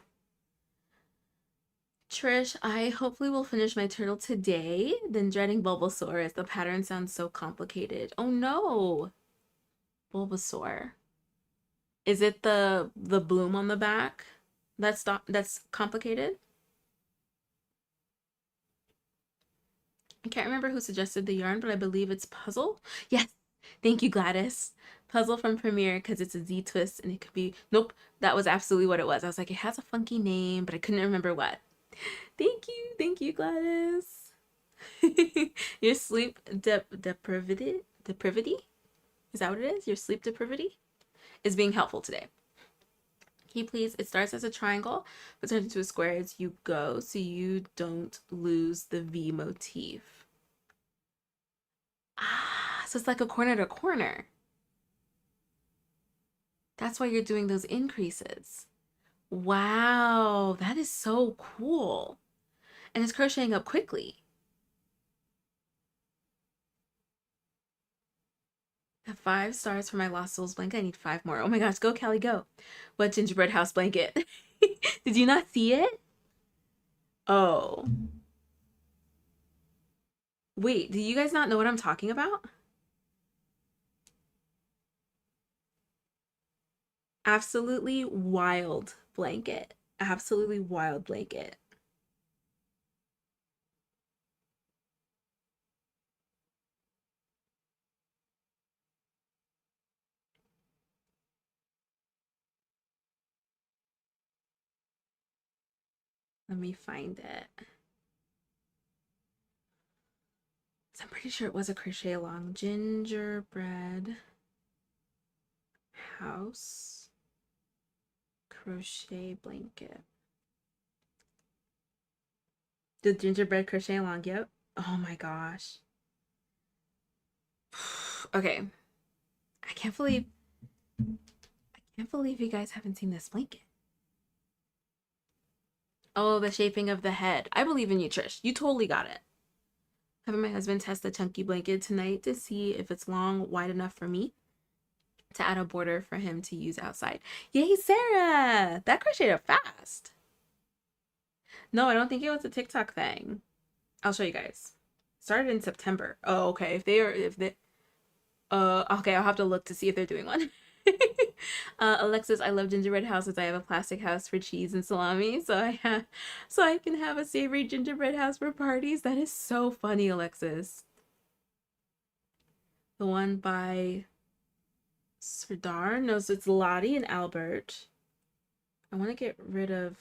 Trish, I hopefully will finish my turtle today. Then dreading Bulbasaur as the pattern sounds so complicated. Oh no! Bulbasaur. Is it the bloom on the back that's complicated? I can't remember who suggested the yarn, but I believe it's Puzzle. Yes, thank you, Gladys. Puzzle from Premiere because it's a Z twist and it could be, nope, that was absolutely what it was. I was like, it has a funky name, but I couldn't remember what. Thank you, Gladys. Your sleep deprivity? Is that what it is? Your sleep deprivity is being helpful today. Can you please, it starts as a triangle, but turns into a square as you go so you don't lose the V motif. Ah, so it's like a corner to corner. That's why you're doing those increases. Wow, that is so cool. And it's crocheting up quickly. I have 5 stars for my Lost Souls blanket. I need 5 more. Oh my gosh, go Kelly, go. What gingerbread house blanket? Did you not see it? Oh. Wait, do you guys not know what I'm talking about? Absolutely wild blanket. Absolutely wild blanket. Let me find it. So I'm pretty sure it was a crochet along. Gingerbread house crochet blanket. The gingerbread crochet along, yep. Oh my gosh. Okay. I can't believe you guys haven't seen this blanket. Oh, the shaping of the head. I believe in you, Trish. You totally got it. Having my husband test the chunky blanket tonight to see if it's long, wide enough for me to add a border for him to use outside. Yay, Sarah! That crocheted fast. No, I don't think it was a TikTok thing. I'll show you guys. Started in September. Oh, okay. Okay, I'll have to look to see if they're doing one. Alexis, I love gingerbread houses. I have a plastic house for cheese and salami, so I can have a savory gingerbread house for parties. That is so funny, Alexis. The one by Serdar. No, so it's Lottie and Albert. I want to get rid of.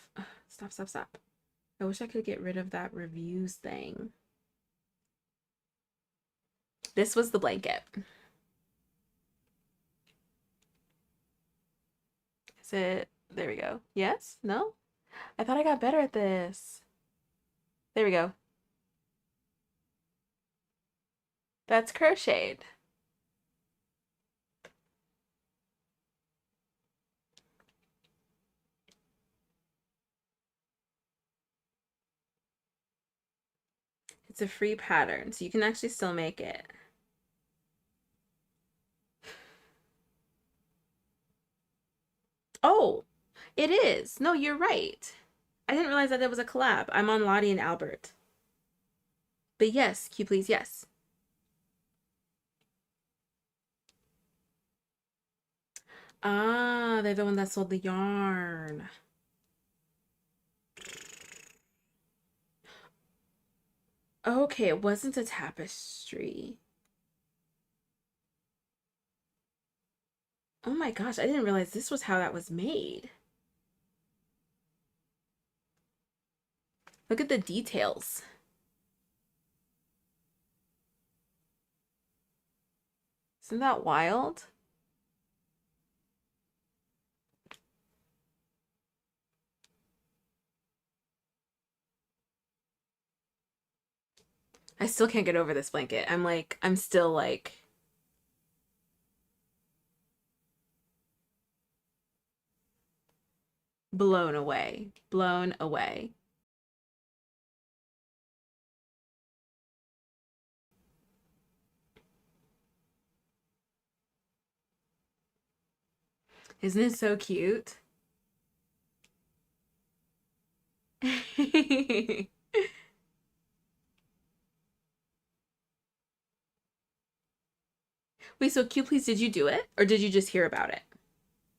Stop. I wish I could get rid of that reviews thing. This was the blanket. Is it? There we go. Yes? No? I thought I got better at this. There we go. That's crocheted. It's a free pattern, so you can actually still make it. Oh, it is. No, you're right. I didn't realize that it was a collab. I'm on Lottie and Albert. But yes, Q please, yes. Ah, they're the one that sold the yarn. Okay, it wasn't a tapestry. Oh my gosh, I didn't realize this was how that was made. Look at the details. Isn't that wild? I still can't get over this blanket. I'm still like blown away. Blown away. Isn't it so cute? Wait, so Q please, did you do it? Or did you just hear about it?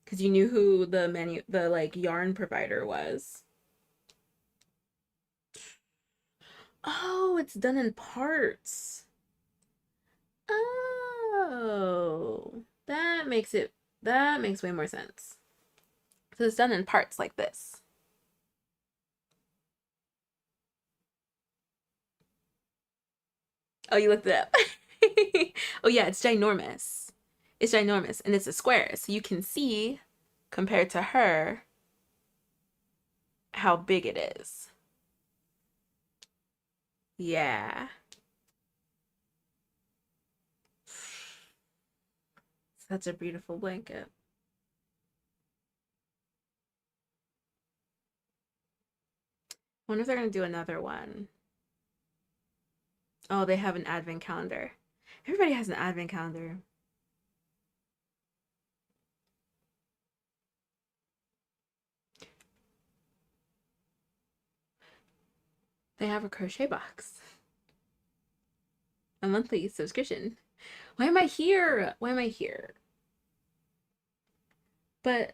Because you knew who the like yarn provider was. Oh, it's done in parts. Oh, that makes way more sense. So it's done in parts like this. Oh, you looked it up. Oh yeah, it's ginormous. It's ginormous and it's a square, so you can see compared to her how big it is. Yeah. Such a beautiful blanket. I wonder if they're gonna do another one. Oh, they have an advent calendar. Everybody has an advent calendar. They have a crochet box. A monthly subscription. Why am I here? Why am I here? But,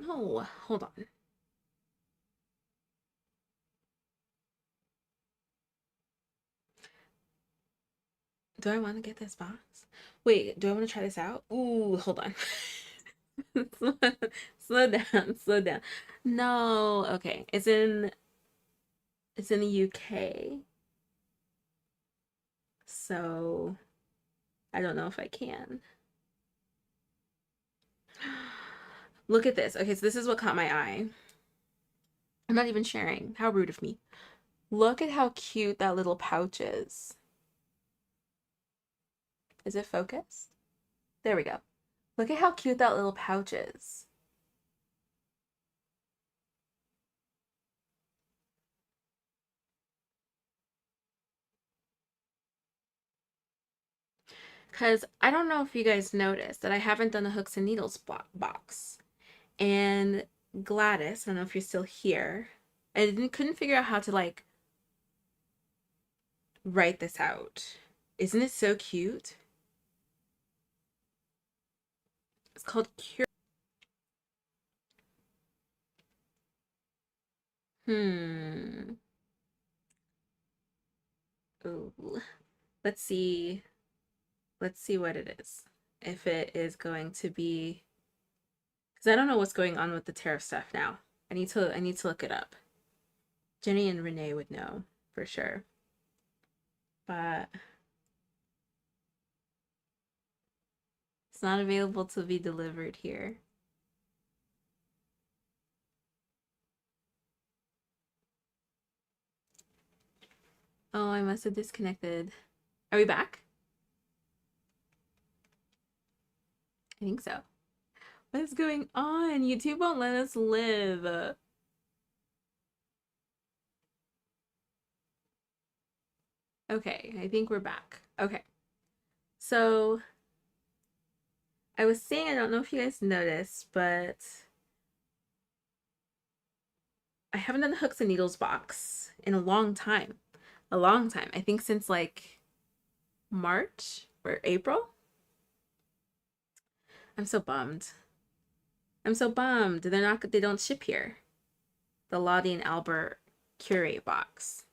oh, hold on. Do I want to get this box? Wait, do I want to try this out? Ooh, hold on. slow, slow down, slow down. No, okay. It's in the UK. So I don't know if I can. Look at this. Okay, so this is what caught my eye. I'm not even sharing. How rude of me. Look at how cute that little pouch is. Is it focused? There we go. Look at how cute that little pouch is. Because I don't know if you guys noticed that I haven't done a hooks and needles box. And Gladys, I don't know if you're still here, I couldn't figure out how to like write this out. Isn't it so cute? It's called Cure. Hmm. Ooh. Let's see. Let's see what it is. If it is going to be, because I don't know what's going on with the tariff stuff now. I need to look it up. Jenny and Renee would know for sure. But it's not available to be delivered here. Oh, I must have disconnected. Are we back? I think so. What is going on? YouTube won't let us live. Okay, I think we're back. Okay. So I was saying, I don't know if you guys noticed, but I haven't done the hooks and needles box in a long time. A long time. I think since like March or April. I'm so bummed. I'm so bummed. They don't ship here. The Lottie and Albert Curate box.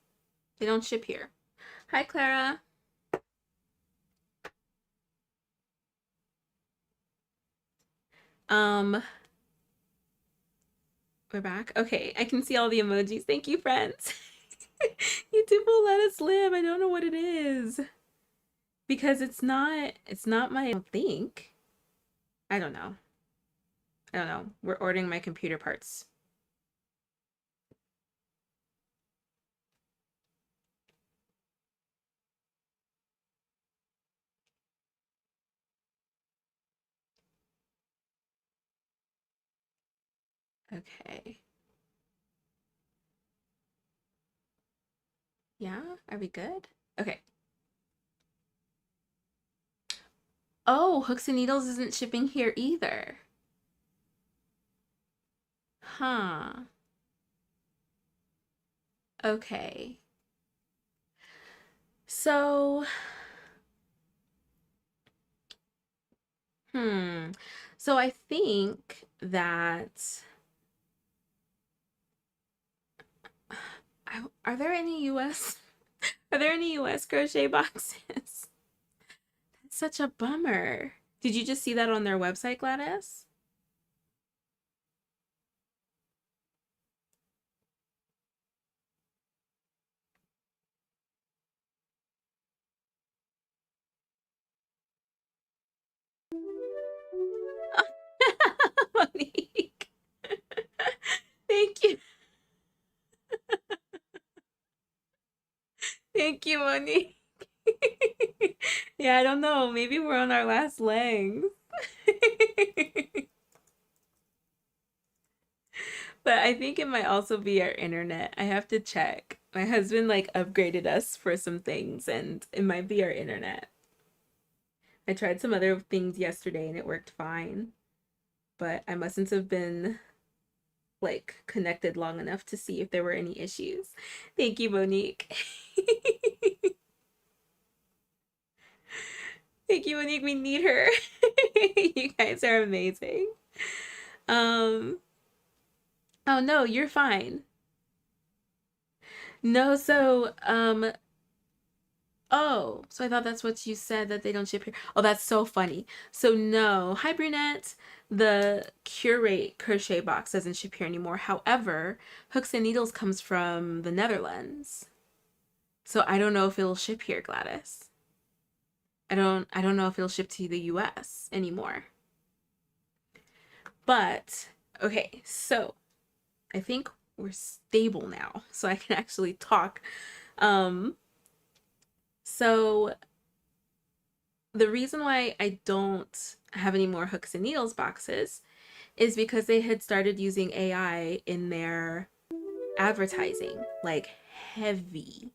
They don't ship here. Hi, Clara. Um, we're back. Okay, I can see all the emojis. Thank you, friends. YouTube will let us live. I don't know what it is. Because it's not my, I don't think. I don't know. I don't know. We're ordering my computer parts. Okay. Yeah, are we good? Okay. Oh, Hooks and Needles isn't shipping here either. Huh. Okay. So, hmm. So I think that are there any US are there any US crochet boxes? That's such a bummer. Did you just see that on their website, Gladys? Monique. Thank you. Thank you, Monique. Yeah, I don't know. Maybe we're on our last legs. But I think it might also be our internet. I have to check. My husband like upgraded us for some things and it might be our internet. I tried some other things yesterday and it worked fine, but I mustn't have been like connected long enough to see if there were any issues. Thank you, Monique. Thank you, Monique. We need her. You guys are amazing. Um, oh no, you're fine. No, oh, so I thought that's what you said that they don't ship here. Oh, that's so funny. So no, hi Brunette. The Curate crochet box doesn't ship here anymore. However, Hooks and Needles comes from the Netherlands. So I don't know if it'll ship here, Gladys. I don't know if it'll ship to the US anymore. But okay, so I think we're stable now, so I can actually talk. Um, so the reason why I don't have any more hooks and needles boxes is because they had started using AI in their advertising, like heavy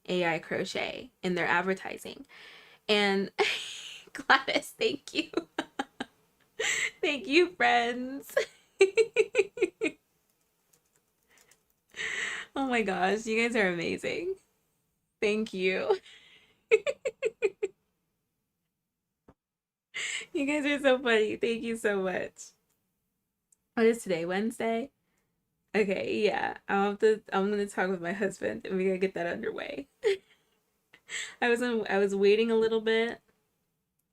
AI crochet in their advertising. And Gladys, thank you. Thank you, friends. Oh my gosh, you guys are amazing. Thank you. You guys are so funny. Thank you so much. What is today? Wednesday? Okay, yeah. I'm gonna talk with my husband and we're gonna get that underway. I was waiting a little bit,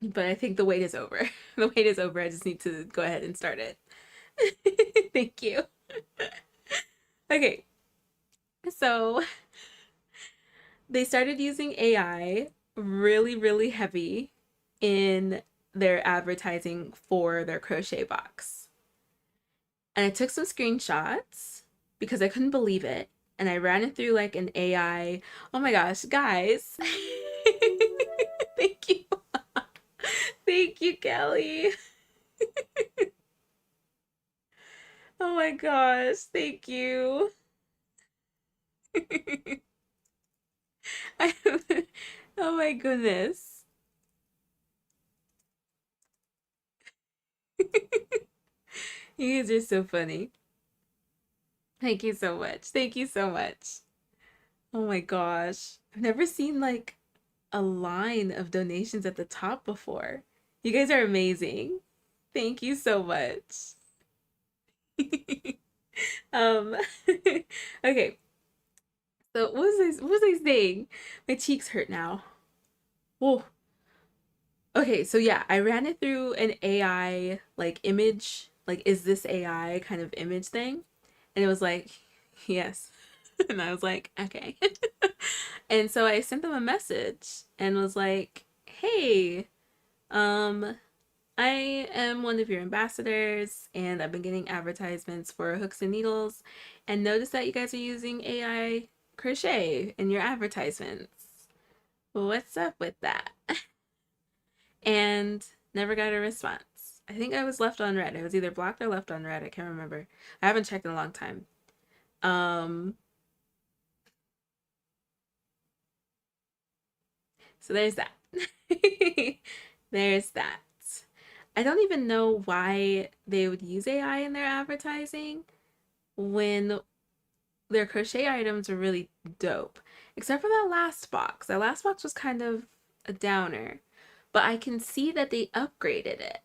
but I think the wait is over. The wait is over. I just need to go ahead and start it. Thank you. Okay, so they started using AI really, really heavy in their advertising for their crochet box. And I took some screenshots because I couldn't believe it. And I ran it through like an AI. Oh my gosh, guys. Thank you. Thank you, Kelly. Oh my gosh, thank you. Oh my goodness. You guys are so funny. Thank you so much. Thank you so much. Oh my gosh. I've never seen like a line of donations at the top before. You guys are amazing. Thank you so much. Um, okay. So what was I saying? My cheeks hurt now. Whoa. Okay, so yeah, I ran it through an AI like image, like is this AI kind of image thing? And it was like, yes. And I was like, okay. And so I sent them a message and was like, hey, um, I am one of your ambassadors and I've been getting advertisements for hooks and needles and noticed that you guys are using AI crochet in your advertisements. What's up with that? And never got a response. I think I was left on red. I was either blocked or left on red. I can't remember. I haven't checked in a long time. Um, so there's that. There's that. I don't even know why they would use AI in their advertising when their crochet items are really dope. Except for that last box. That last box was kind of a downer. But I can see that they upgraded it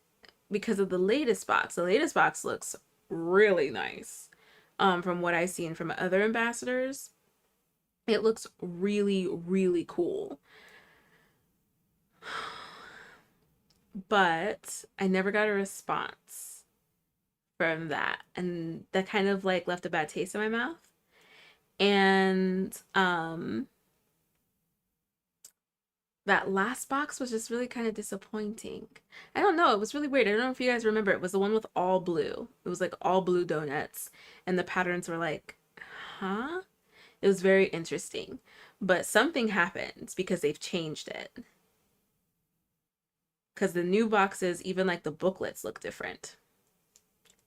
because of the latest box. The latest box looks really nice. From what I've seen from other ambassadors, it looks really, really cool. But I never got a response from that. And that kind of like left a bad taste in my mouth. And that last box was just really kind of disappointing. I don't know, it was really weird. I don't know if you guys remember, it was the one with all blue. It was like all blue donuts, and the patterns were like, huh? It was very interesting. But something happened because they've changed it. Because the new boxes, even like the booklets, look different.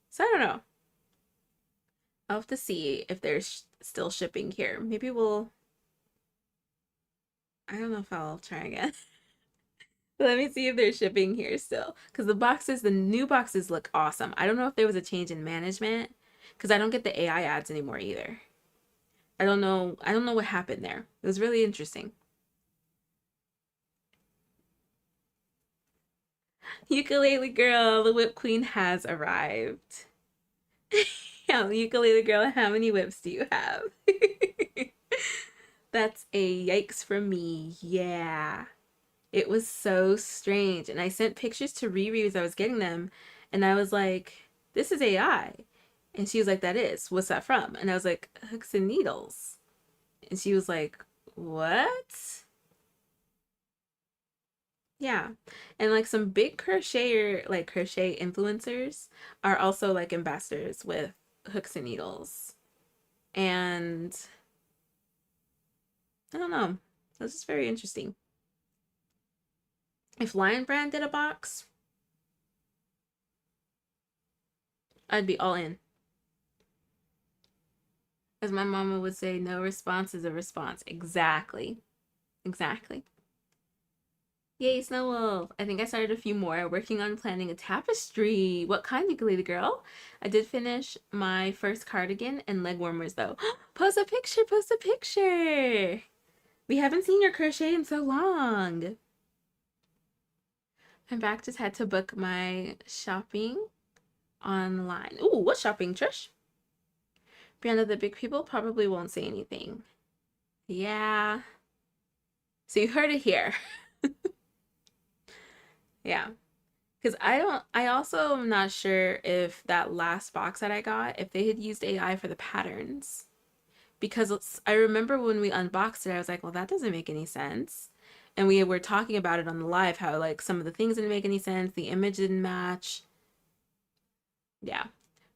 So I don't know. I'll have to see if they're still shipping here. Maybe we'll. I don't know if I'll try again. Let me see if they're shipping here still. Because the new boxes look awesome. I don't know if there was a change in management. Because I don't get the AI ads anymore either. I don't know. I don't know what happened there. It was really interesting. Ukulele girl, the whip queen has arrived. Yeah, ukulele girl, how many whips do you have? That's a yikes from me. Yeah. It was so strange. And I sent pictures to Riri as I was getting them. And I was like, this is AI. And she was like, that is. What's that from? And I was like, hooks and needles. And she was like, what? Yeah. And like some big crocheter, like crochet influencers are also like ambassadors with hooks and needles. And I don't know. That's just very interesting. If Lion Brand did a box, I'd be all in. As my mama would say, no response is a response. Exactly. Exactly. Yay, Snow Wolf. I think I started a few more. Working on planning a tapestry. What kind, ukulele girl? I did finish my first cardigan and leg warmers though. Post a picture, post a picture. We haven't seen your crochet in so long. I'm back, just had to book my shopping online. Ooh, what shopping, Trish? Brianna, the big people probably won't say anything. Yeah. So you heard it here. Yeah. Because I also am not sure if that last box that I got, if they had used AI for the patterns. Because I remember when we unboxed it, I was like, well, that doesn't make any sense. And we were talking about it on the live, how like some of the things didn't make any sense, the image didn't match. Yeah,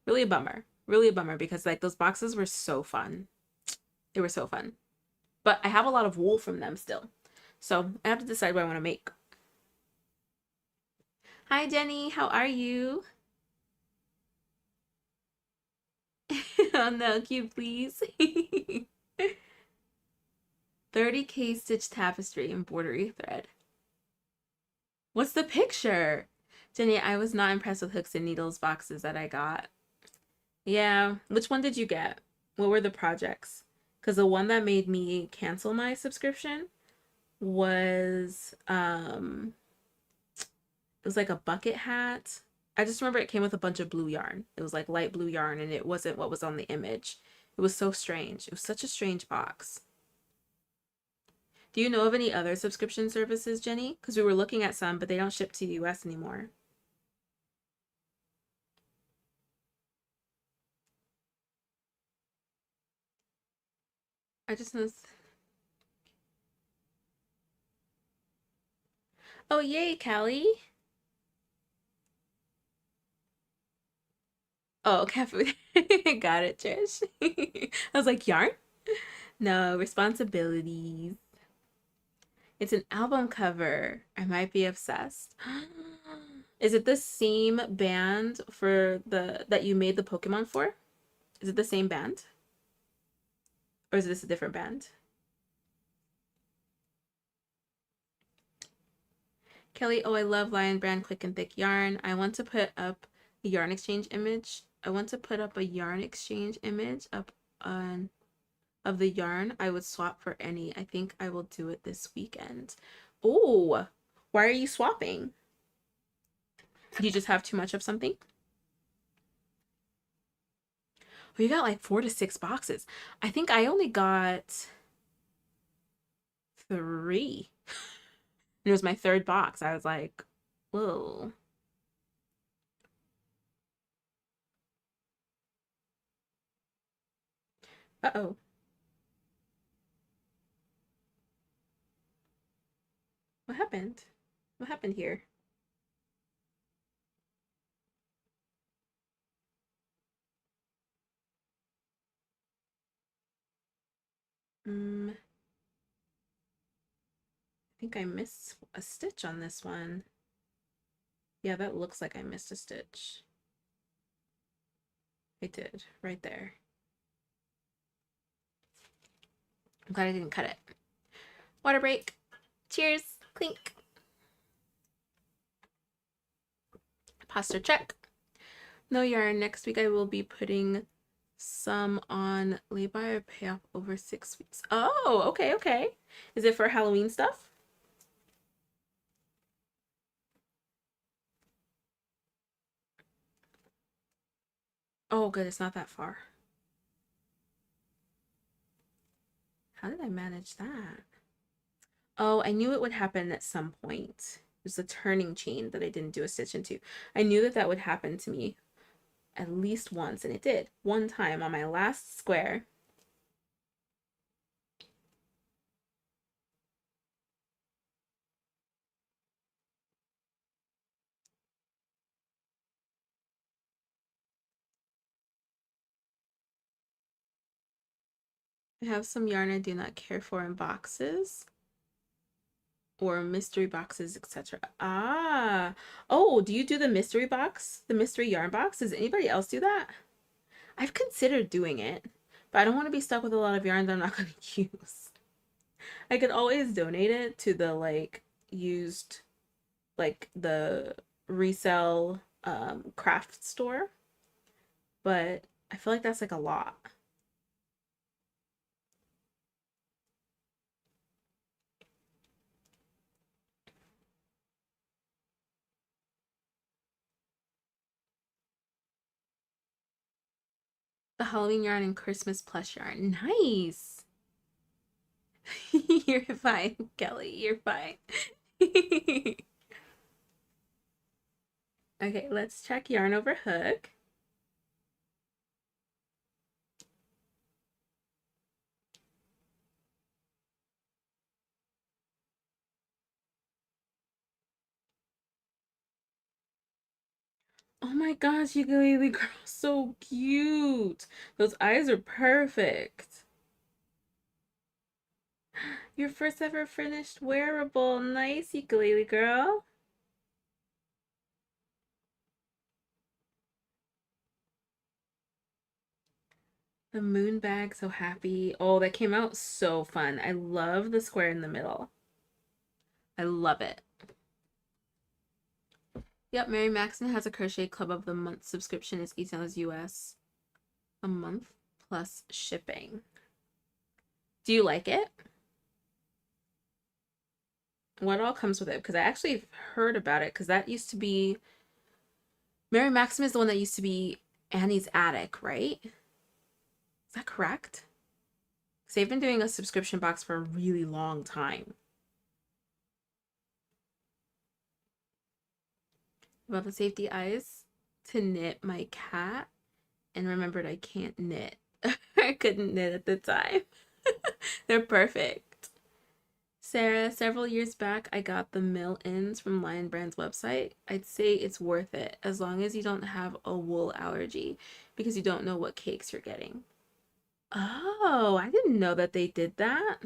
really a bummer. Really a bummer because like those boxes were so fun. They were so fun. But I have a lot of wool from them still. So I have to decide what I want to make. Hi, Jenny. How are you? Oh no, cute, please. 30K stitch tapestry embroidery thread. What's the picture? Jenny, I was not impressed with hooks and needles boxes that I got. Yeah, which one did you get? What were the projects? Because the one that made me cancel my subscription was it was like a bucket hat. I just remember it came with a bunch of blue yarn. It was like light blue yarn and it wasn't what was on the image. It was so strange. It was such a strange box. Do you know of any other subscription services, Jenny? Because we were looking at some, but they don't ship to the US anymore. I just know. Oh, yay, Callie. Oh, cat food. Got it, Trish. I was like, yarn? No, responsibilities. It's an album cover. I might be obsessed. Is it the same band for the that you made the Pokemon for? Is it the same band? Or is this a different band? Kelly, oh, I love Lion Brand Quick and Thick Yarn. I want to put up a yarn exchange image. I want to put up a yarn exchange image up on of the yarn I would swap for any. I think I will do it this weekend. Oh, why are you swapping? Do you just have too much of something? Oh, you got like 4 to 6 boxes. I think I only got 3. And it was my third box. I was like, whoa. Uh-oh. What happened? What happened here? I think I missed a stitch on this one. Yeah, that looks like I missed a stitch. I did, right there. I'm glad I didn't cut it. Water break. Cheers. Clink. Posture check. No yarn. Next week I will be putting some on lay-by or payoff over 6 weeks. Oh, okay, okay. Is it for Halloween stuff? Oh, good. It's not that far. How did I manage that? Oh, I knew it would happen at some point. It was the turning chain that I didn't do a stitch into. I knew that that would happen to me at least once, and it did. One time on my last square. I have some yarn I do not care for in boxes. or mystery boxes, etc. Ah, oh, do you do the mystery box, the mystery yarn box? Does anybody else do that? I've considered doing it, but I don't want to be stuck with a lot of yarn that I'm not going to use. I could always donate it to the like used, like the resell craft store, but I feel like that's like a lot. The Halloween yarn and Christmas plush yarn. Nice. You're fine, Kelly. You're fine. Okay, let's check yarn over hook. Oh my gosh, ukulele girl, so cute. Those eyes are perfect. Your first ever finished wearable. Nice, ukulele girl. The moon bag, so happy. Oh, that came out so fun. I love the square in the middle. I love it. Yep, Mary Maxon has a Crochet Club of the Month subscription. It's $18 US a month plus shipping. Do you like it? What all comes with it? Because I actually heard about it because that used to be Mary Maxim is the one that used to be Annie's Attic, right? Is that correct? Because they've been doing a subscription box for a really long time. About the safety eyes to knit my cat and remembered I can't knit. I couldn't knit at the time. They're perfect. Sarah, several years back, I got the mill-ins from Lion Brand's website. I'd say it's worth it as long as you don't have a wool allergy because you don't know what cakes you're getting. Oh, I didn't know that they did that.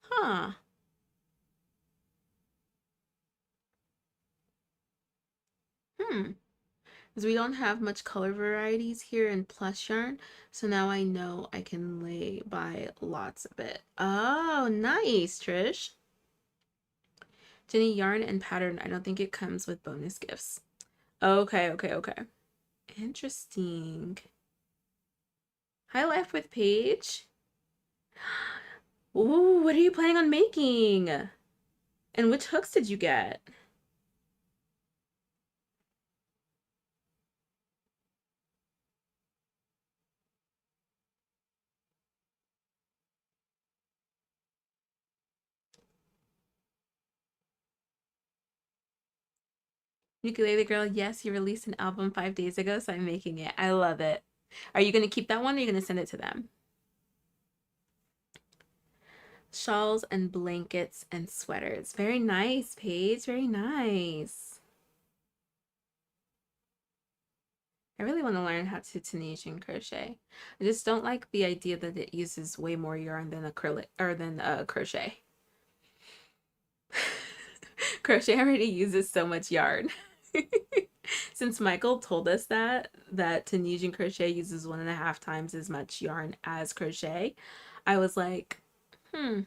Huh. Hmm. Because we don't have much color varieties here in plush yarn, so now I know I can lay by lots of it. Oh, nice, Trish. Jenny, yarn and pattern. I don't think it comes with bonus gifts. Okay, okay, okay. Interesting. Hi, Life with Paige. Ooh, what are you planning on making? And which hooks did you get? Ukulele Girl, yes, you released an album 5 days ago, so I'm making it. I love it. Are you going to keep that one or are you going to send it to them? Shawls and blankets and sweaters. Very nice, Paige. Very nice. I really want to learn how to Tunisian crochet. I just don't like the idea that it uses way more yarn than acrylic or than crochet. Crochet already uses so much yarn. Since Michael told us that Tunisian crochet uses 1.5 times as much yarn as crochet, I was like, hmm.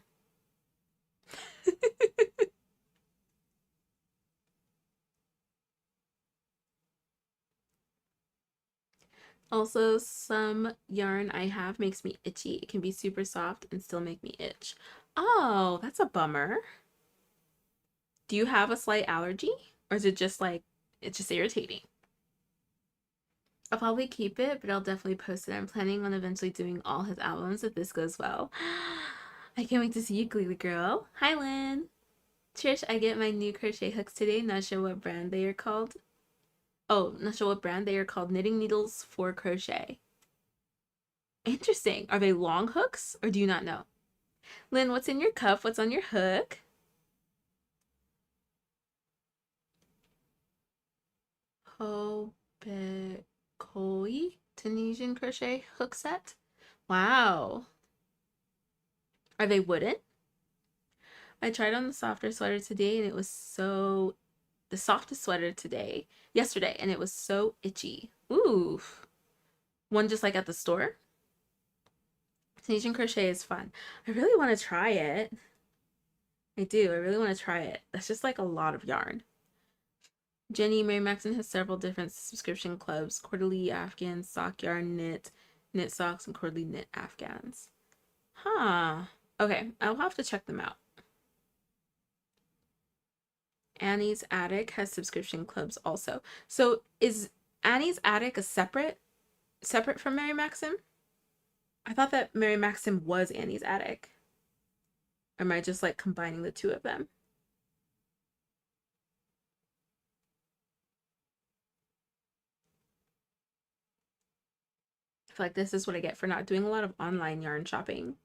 Also, some yarn I have makes me itchy. It can be super soft and still make me itch. Oh, that's a bummer. Do you have a slight allergy? Or is it just like, it's just irritating? I'll probably keep it, but I'll definitely post it. I'm planning on eventually doing all his albums if this goes well. I can't wait to see you, Gleely Girl. Hi, Lynn. Trish, I get my new crochet hooks today. Not sure what brand they are called. Oh, not sure what brand they are called. Knitting needles for crochet. Interesting. Are they long hooks or do you not know? Lynn, what's in your cuff? What's on your hook? Hobekoi Tunisian crochet hook set. Wow. Are they wooden? I tried on the softer sweater today and it was so, the softest sweater yesterday, and it was so itchy. Ooh. One just like at the store. Tunisian crochet is fun. I really want to try it. I do. I really want to try it. That's just like a lot of yarn. Jenny, Mary Maxon has several different subscription clubs: quarterly Afghan sock yarn knit, knit socks, and quarterly knit Afghans. Huh. Okay, I'll have to check them out. Annie's Attic has subscription clubs also. So is Annie's Attic a separate from Mary Maxim? I thought that Mary Maxim was Annie's Attic. Or am I just like combining the two of them? I feel like this is what I get for not doing a lot of online yarn shopping.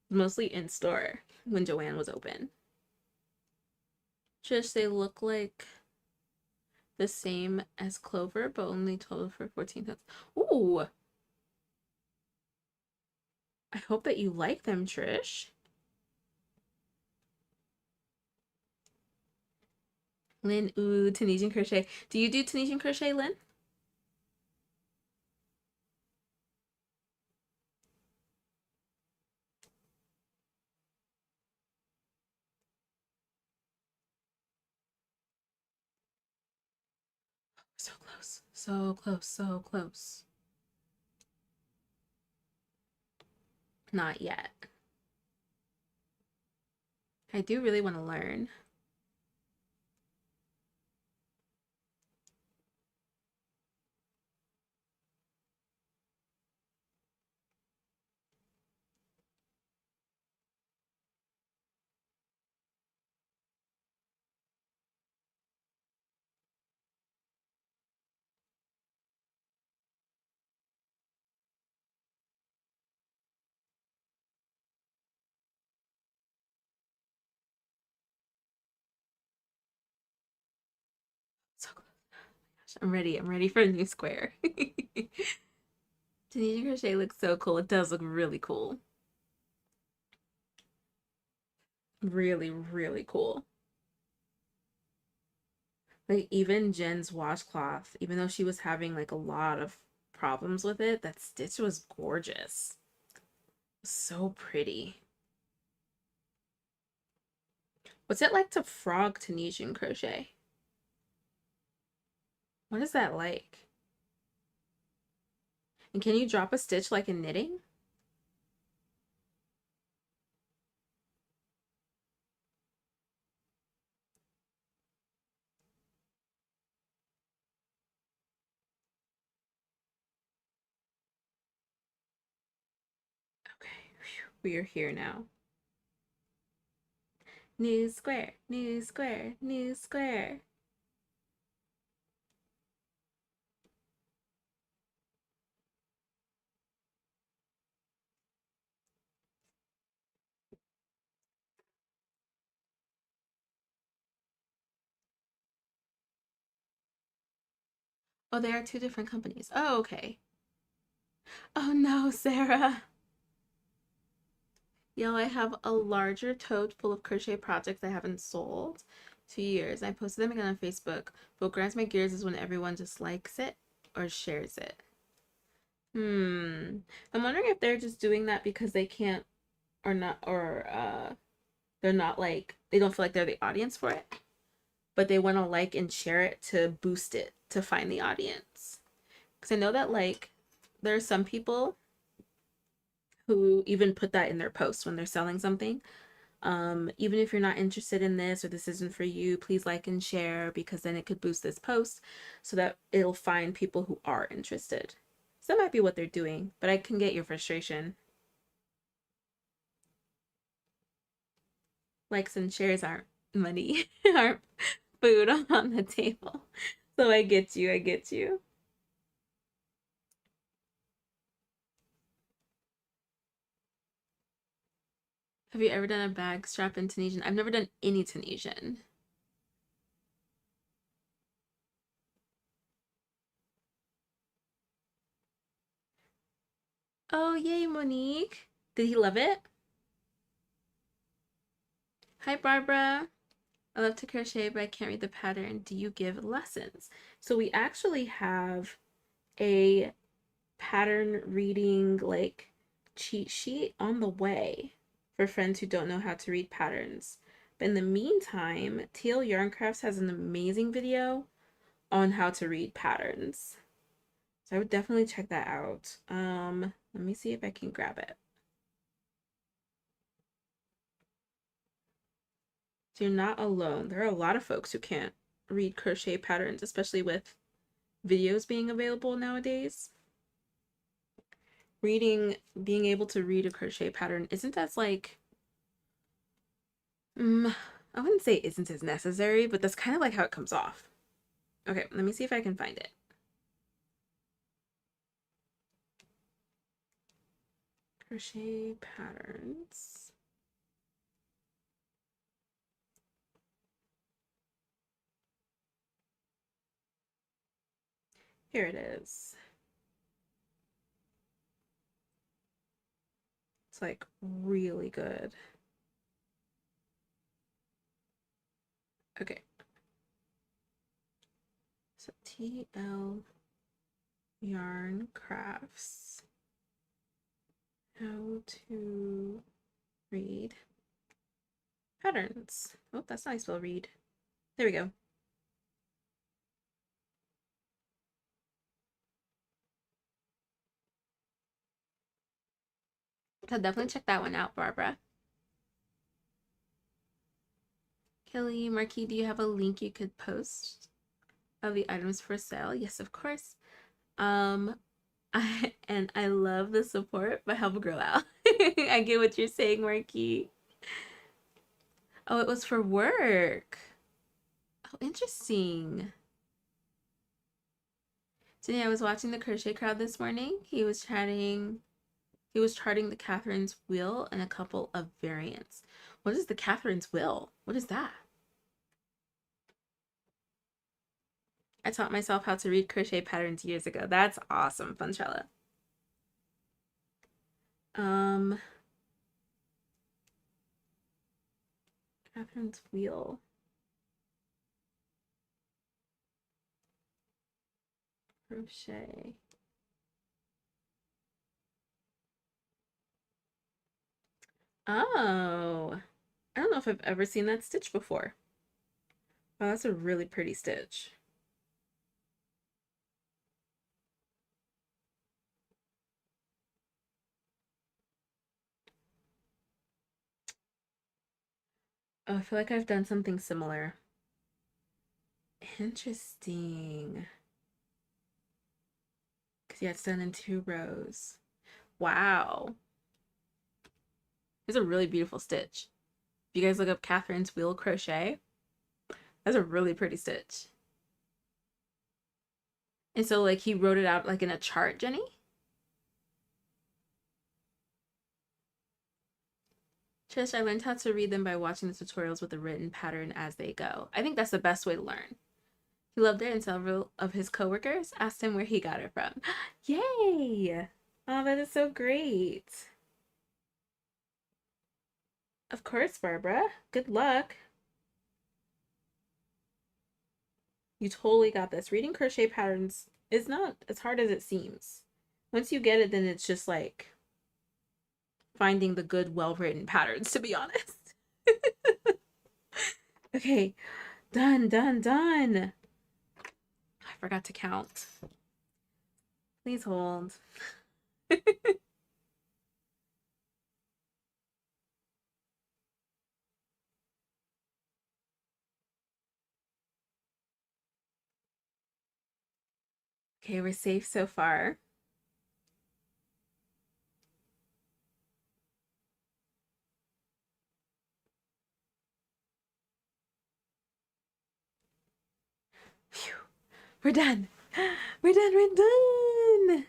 Mostly in store when Joanne was open. Just they look like the same as Clover, but only 12 for 14 cents. Ooh! I hope that you like them, Trish. Lynn, ooh, Tunisian crochet. Do you do Tunisian crochet, Lynn? So close, so close, so close. Not yet. I do really want to learn. So close. I'm ready. I'm ready for a new square. Tunisian crochet looks so cool. It does look really cool. Really, really cool. Like even Jen's washcloth, even though she was having like a lot of problems with it, that stitch was gorgeous. So pretty. What's it like to frog Tunisian crochet? What is that like? And can you drop a stitch like in knitting? Okay, we are here now. New square, new square, new square. Oh, they are two different companies. Oh, okay. Oh no, Sarah. Yo, I have a larger tote full of crochet projects I haven't sold. 2 years. I posted them again on Facebook. What grinds my gears is when everyone just likes it or shares it. I'm wondering if they're just doing that because they can't or not or they're not like they don't feel like they're the audience for it, but they want to like and share it to boost it to find the audience. Because I know that like there are some people who even put that in their posts when they're selling something. Even if you're not interested in this or this isn't for you, please like and share because then it could boost this post so that it'll find people who are interested. So that might be what they're doing, but I can get your frustration. Likes and shares aren't money, aren't food on the table. So I get you, I get you. Have you ever done a bag strap in Tunisian? I've never done any Tunisian. Oh, yay, Monique. Did he love it? Hi, Barbara. I love to crochet, but I can't read the pattern. Do you give lessons? So we actually have a pattern reading like cheat sheet on the way for friends who don't know how to read patterns. But in the meantime, Teal Yarn Crafts has an amazing video on how to read patterns. So I would definitely check that out. Let me see if I can grab it. So you're not alone. There are a lot of folks who can't read crochet patterns, especially with videos being available nowadays. Being able to read a crochet pattern isn't as like, I wouldn't say isn't as necessary, but that's kind of like how it comes off. Okay, let me see if I can find it. Crochet patterns. Here it is. It's like really good. Okay. So TL Yarn Crafts. How to read patterns. Oh, that's not how I spell read. There we go. So definitely check that one out, Barbara. Kelly, Marquis, do you have a link you could post of the items for sale? Yes, of course. I love the support, but help a girl out. I get what you're saying, Marquis. Oh, it was for work. Oh, interesting. Today I was watching the crochet crowd this morning. He was charting the Catherine's wheel and a couple of variants. What is the Catherine's wheel? What is that? I taught myself how to read crochet patterns years ago. That's awesome, Funchella. Catherine's wheel. Crochet. Oh, I don't know if I've ever seen that stitch before. Oh, that's a really pretty stitch. Oh, I feel like I've done something similar. Interesting. Because yeah, it's done in 2 rows. Wow. It's a really beautiful stitch. If you guys look up Catherine's wheel crochet, that's a really pretty stitch. And so like he wrote it out like in a chart, Jenny? Trish, I learned how to read them by watching the tutorials with the written pattern as they go. I think that's the best way to learn. He loved it, and several of his coworkers asked him where he got it from. Yay! Oh, that is so great. Of course, Barbara. Good luck. You totally got this. Reading crochet patterns is not as hard as it seems. Once you get it, then it's just like finding the good, well-written patterns, to be honest. Okay, done, done, done. I forgot to count. Please hold. Okay, we're safe so far. Phew. We're done. We're done. We're done.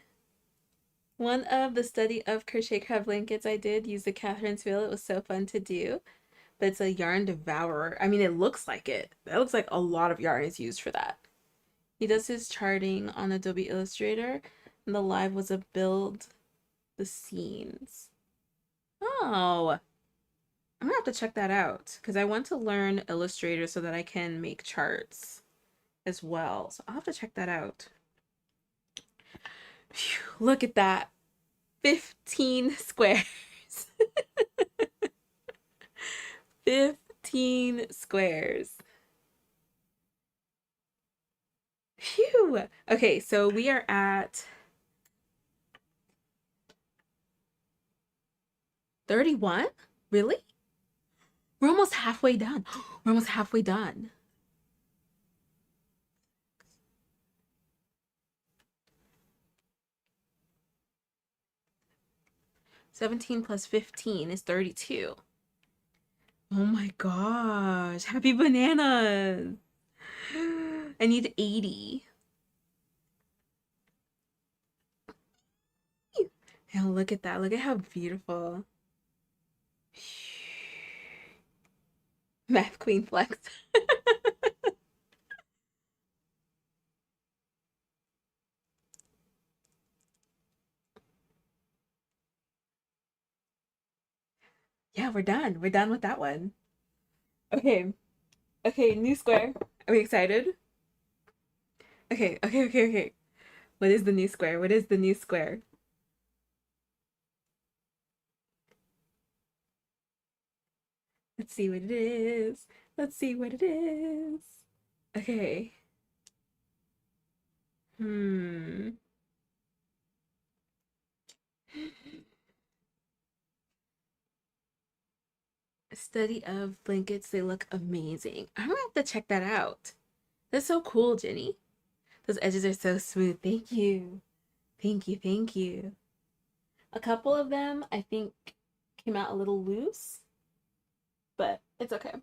One of the study of crochet crab blankets I did use the Catherine's wheel. It was so fun to do. But it's a yarn devourer. I mean, it looks like it. That looks like a lot of yarn is used for that. He does his charting on Adobe Illustrator, and the live was a build the scenes. Oh, I'm gonna have to check that out because I want to learn Illustrator so that I can make charts as well. So I'll have to check that out. Phew, look at that. 15 squares. 15 squares. Phew. Okay, so we are at 31? Really? We're almost halfway done. We're almost halfway done. +17 +15 is 32. Oh my gosh. Happy bananas. I need 80. And look at that. Look at how beautiful. Math Queen Flex. Yeah, we're done. We're done with that one. Okay. Okay, new square. Are we excited? Okay. What is the new square? What is the new square? Let's see what it is. Let's see what it is. Okay. Hmm. A study of blankets. They look amazing. I'm gonna have to check that out. That's so cool, Jenny. Those edges are so smooth. Thank you. Thank you. Thank you. A couple of them, I think, came out a little loose, but it's okay.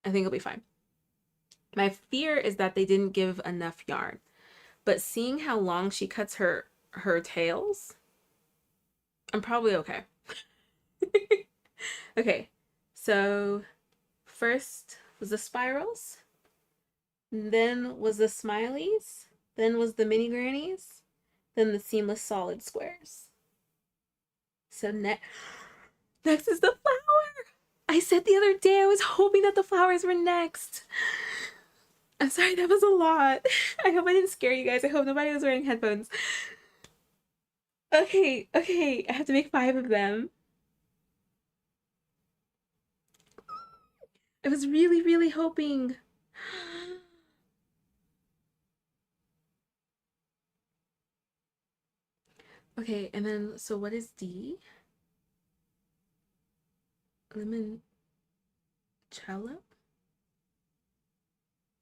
I think it'll be fine. My fear is that they didn't give enough yarn, but seeing how long she cuts her tails, I'm probably okay. Okay, so first was the spirals, then was the smileys, then was the mini grannies, then the seamless solid squares. So next is the flower. I said the other day I was hoping that the flowers were next. I'm sorry, that was a lot. I hope I didn't scare you guys. I hope nobody was wearing headphones. Okay, I have to make 5 of them. I was really, really hoping. Okay, and then, so what is D? Limoncello?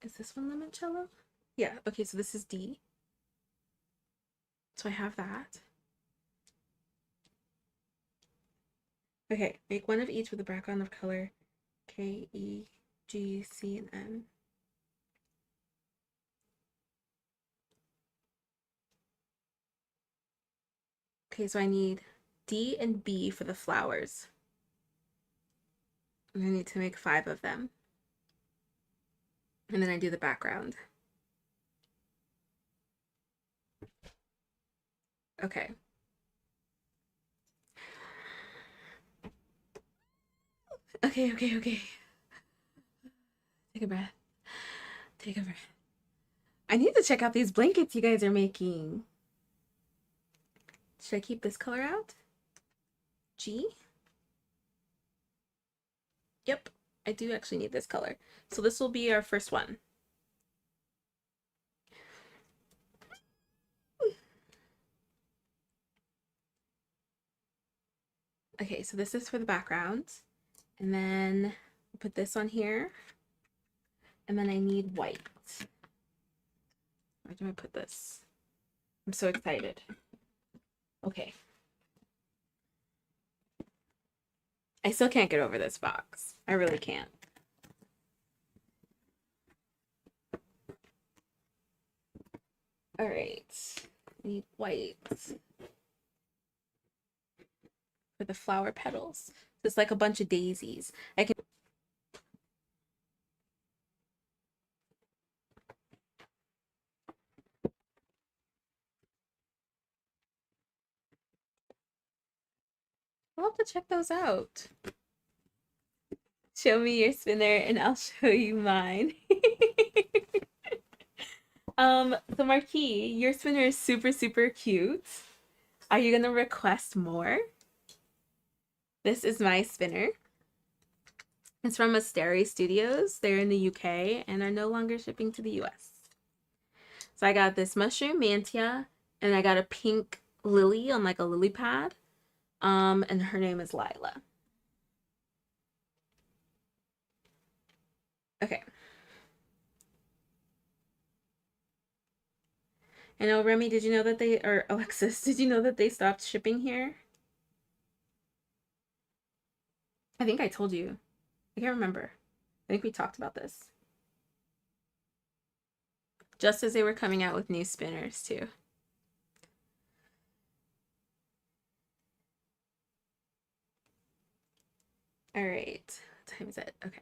Is this one limoncello? Yeah, okay, so this is D. So I have that. Okay, make one of each with a background of color K, E, G, C, and N. Okay, so I need D and B for the flowers. And I need to make 5 of them. And then I do the background. Okay. Okay. Take a breath. Take a breath. I need to check out these blankets you guys are making. Should I keep this color out? G? Yep, I do actually need this color. So this will be our first one. Okay, so this is for the background. And then I'll put this on here. And then I need white. Where do I put this? I'm so excited. Okay. I still can't get over this box. I really can't. All right. Need white for the flower petals. It's like a bunch of daisies. I can I'll have to check those out. Show me your spinner and I'll show you mine. So Marquis, your spinner is super, super cute. Are you gonna request more? This is my spinner. It's from Asteri Studios. They're in the UK and are no longer shipping to the US. So I got this mushroom mantia and I got a pink lily on like a lily pad. And her name is Lila. Okay. I know, Remy, did you know that they, or Alexis, did you know that they stopped shipping here? I think I told you. I can't remember. I think we talked about this. Just as they were coming out with new spinners, too. All right. What time is it? Okay.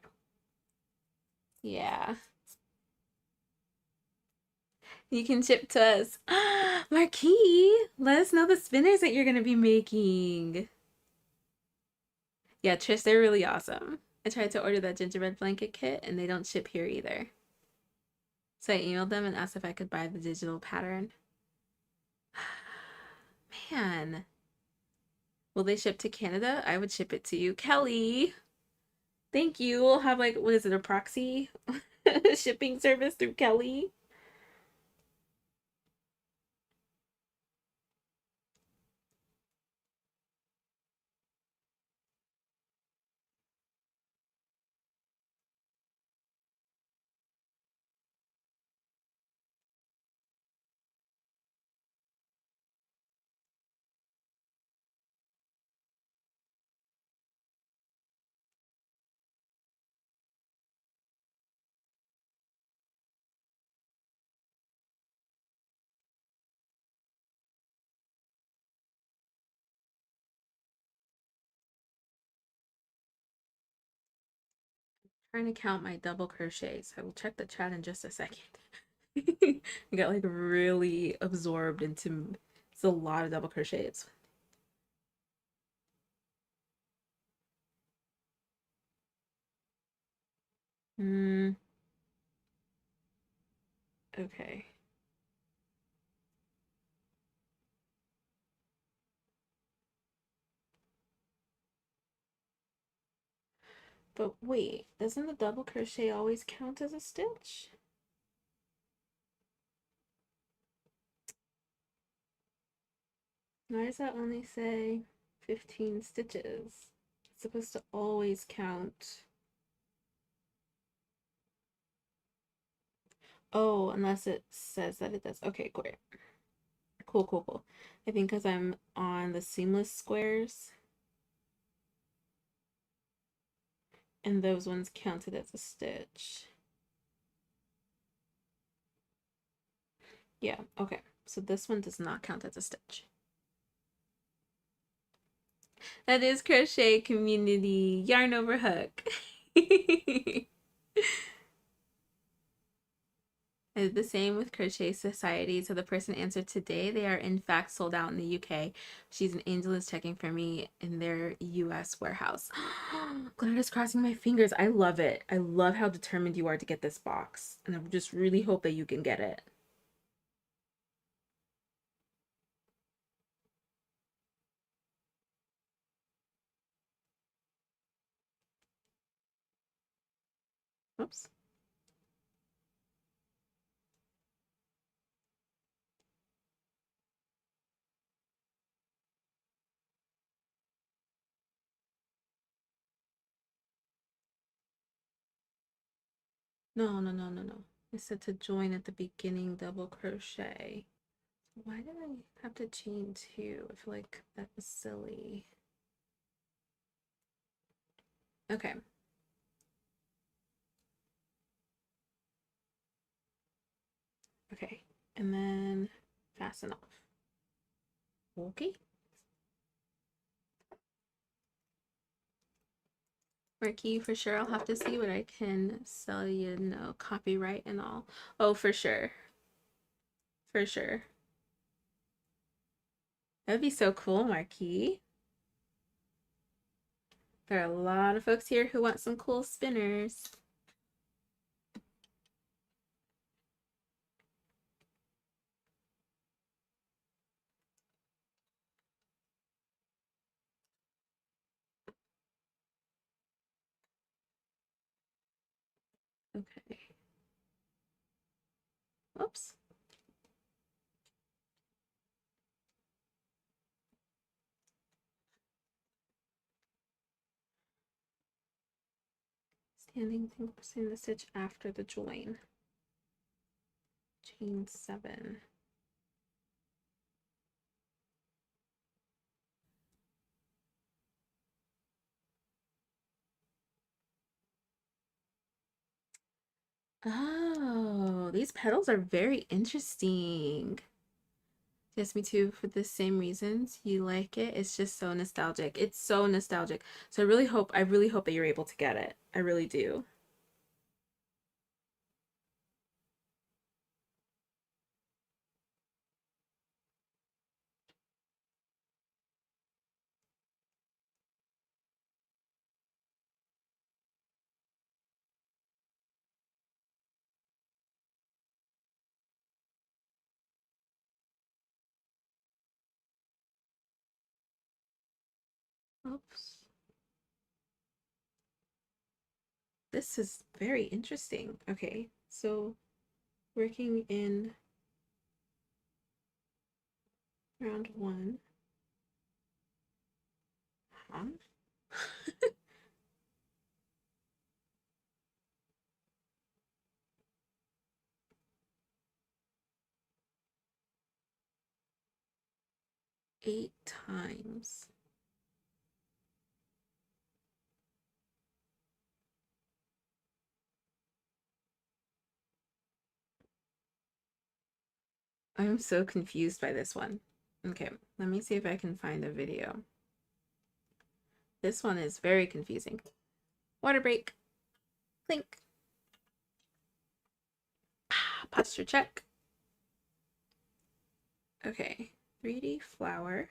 Yeah. You can ship to us. Marquis, let us know the spinners that you're going to be making. Yeah, Trish, they're really awesome. I tried to order that gingerbread blanket kit and they don't ship here either. So I emailed them and asked if I could buy the digital pattern. Man. Will they ship to Canada? I would ship it to you. Kelly, thank you. We'll have like, what is it, a proxy shipping service through Kelly? Trying to count my double crochets. I will check the chat in just a second. I got like really absorbed into it's a lot of double crochets. Hmm. Okay. But wait, doesn't the double crochet always count as a stitch? Why does that only say 15 stitches? It's supposed to always count. Oh, unless it says that it does. Okay, great. Cool, cool, cool. I think because I'm on the seamless squares and those ones counted as a stitch. Yeah, okay. So this one does not count as a stitch. That is crochet community yarn over hook. I did the same with Crochet Society. So the person answered today. They are in fact sold out in the UK. She's an angel is checking for me in their US warehouse. Glad is crossing my fingers. I love it. I love how determined you are to get this box. And I just really hope that you can get it. Oops. No, no, no, no, no. I said to join at the beginning double crochet. Why did I have to chain two? I feel like that was silly. Okay. Okay. And then fasten off. Okay. Marquee, for sure. I'll have to see what I can sell you, no copyright and all. Oh, for sure. For sure. That'd be so cool, Marquee. There are a lot of folks here who want some cool spinners. Okay. Whoops. Standing single crochet in the stitch after the join. Chain 7. Oh, these petals are very interesting. Yes, me too, for the same reasons. You like it. It's just so nostalgic. It's so nostalgic. So I really hope that you're able to get it. I really do. Oops. This is very interesting. Okay, so working in round 1. Huh? 8 times. I'm so confused by this one. Okay, let me see if I can find a video. This one is very confusing. Water break. Clink. Posture check. Okay, 3D flower.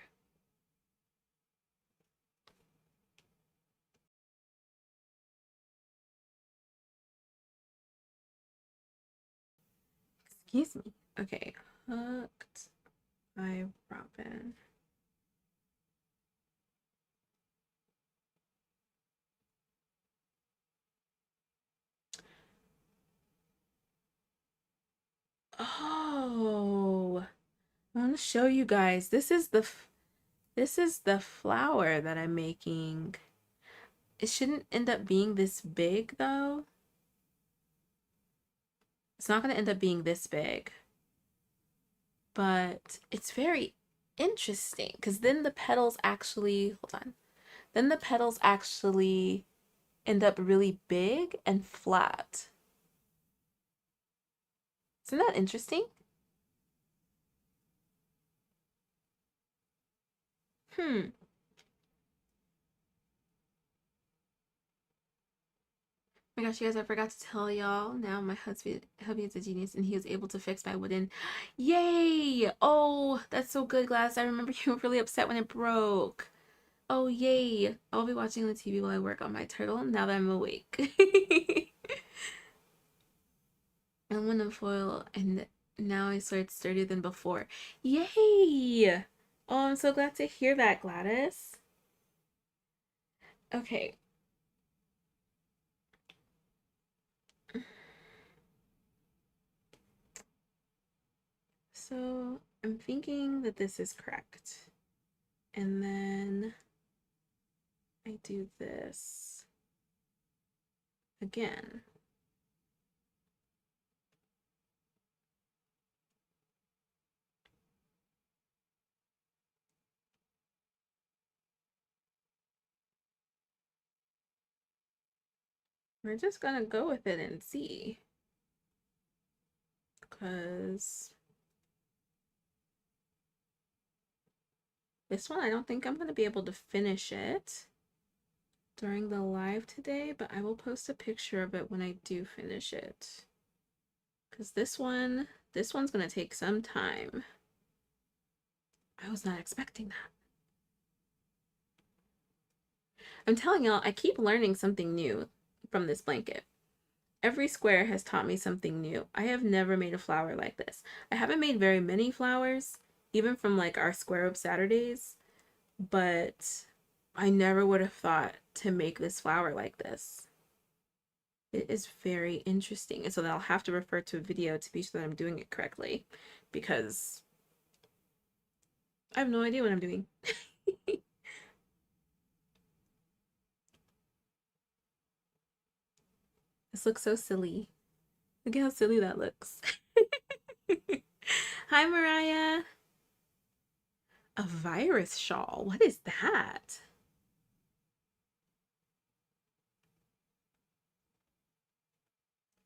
Excuse me. Okay, hooked by Robin. Oh, I want to show you guys. This is the flower that I'm making. It shouldn't end up being this big though. It's not going to end up being this big. But it's very interesting because then the petals actually, hold on. Then the petals actually end up really big and flat. Isn't that interesting? Hmm. Oh my gosh, you guys, I forgot to tell y'all. Now my hubby is a genius and he was able to fix my wooden. Yay! Oh, that's so good, Glass. I remember you were really upset when it broke. Oh, yay. I'll be watching the TV while I work on my turtle now that I'm awake. Aluminum foil, and now I swear it's sturdier than before. Yay! Oh, I'm so glad to hear that, Gladys. Okay. So I'm thinking that this is correct. And then I do this again. We're just gonna go with it and see. Because this one, I don't think I'm gonna be able to finish it during the live today, but I will post a picture of it when I do finish it. Because this one's gonna take some time. I was not expecting that. I'm telling y'all, I keep learning something new from this blanket. Every square has taught me something new. I have never made a flower like this. I haven't made very many flowers, even from like our Square Up Saturdays, but I never would have thought to make this flower like this. It is very interesting. And so then I'll have to refer to a video to be sure that I'm doing it correctly because I have no idea what I'm doing. This looks so silly. Look at how silly that looks. Hi, Mariah. A virus shawl. What is that?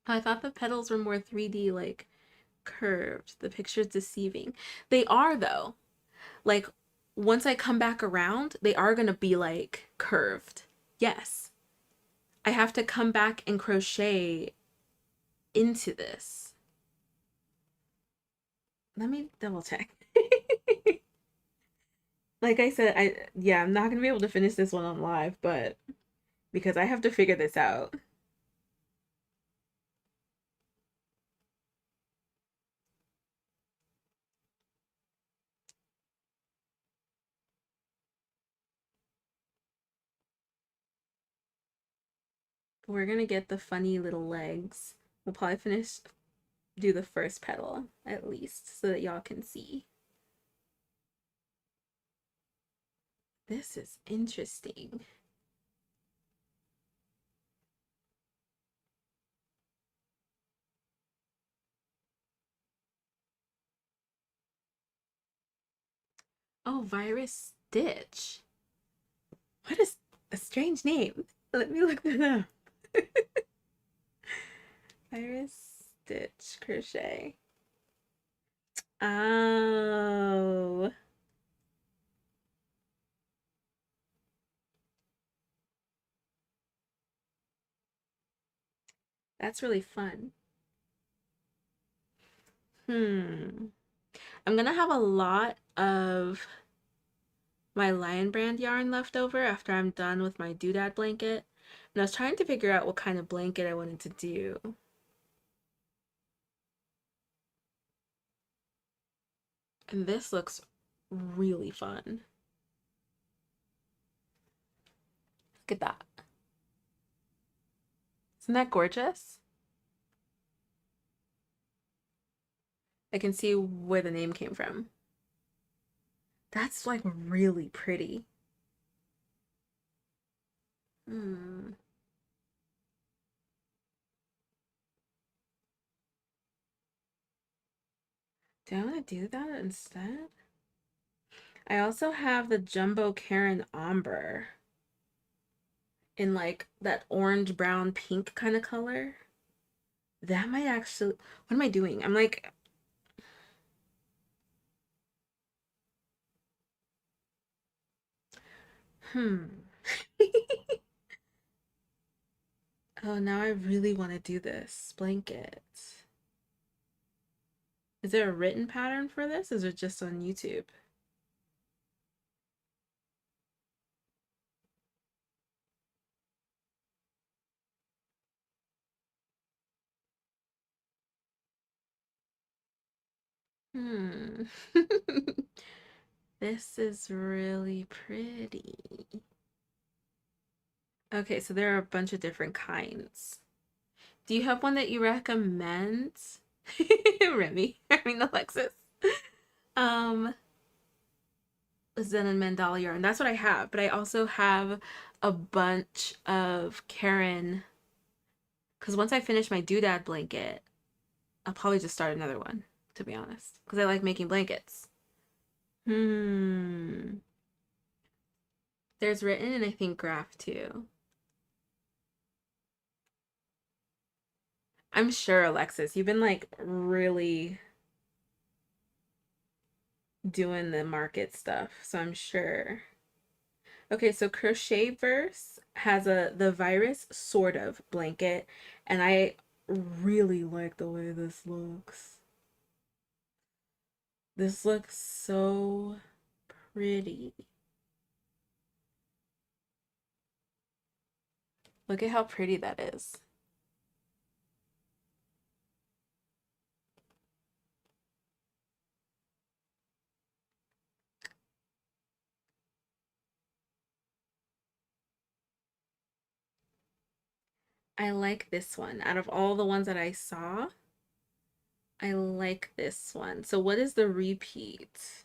I thought the petals were more 3D, like curved. The picture's deceiving. They are, though. Like, once I come back around, they are gonna be like curved. Yes. I have to come back and crochet into this. Let me double check. Like I said, I'm not gonna be able to finish this one on live, but because I have to figure this out. We're gonna get the funny little legs. We'll probably do the first petal at least so that y'all can see. This is interesting. Oh, Virus Stitch. What is a strange name? Let me look that up. Virus Stitch Crochet. Oh. That's really fun. I'm gonna have a lot of my Lion Brand yarn left over after I'm done with my doodad blanket. And I was trying to figure out what kind of blanket I wanted to do. And this looks really fun. Look at that. Isn't that gorgeous? I can see where the name came from. That's like really pretty. Hmm. Do I want to do that instead? I also have the Jumbo Karen Ombre in like that orange, brown, pink kind of color. That might actually, what am I doing? I'm like, hmm. Oh, now I really want to do this blanket. Is there a written pattern for this? Is it just on YouTube? Hmm. This is really pretty. Okay, so there are a bunch of different kinds. Do you have one that you recommend? Remy, I mean Alexis. Um, Zen and Mandala yarn. That's what I have, but I also have a bunch of Karen. Because once I finish my doodad blanket, I'll probably just start another one, to be honest. Because I like making blankets. Hmm. There's written and I think graph too. I'm sure, Alexis, you've been like really doing the market stuff, so I'm sure. Okay, so Crochet Verse has the virus sort of blanket, and I really like the way this looks. This looks so pretty. Look at how pretty that is. I like this one. Out of all the ones that I saw, I like this one. So what is the repeat?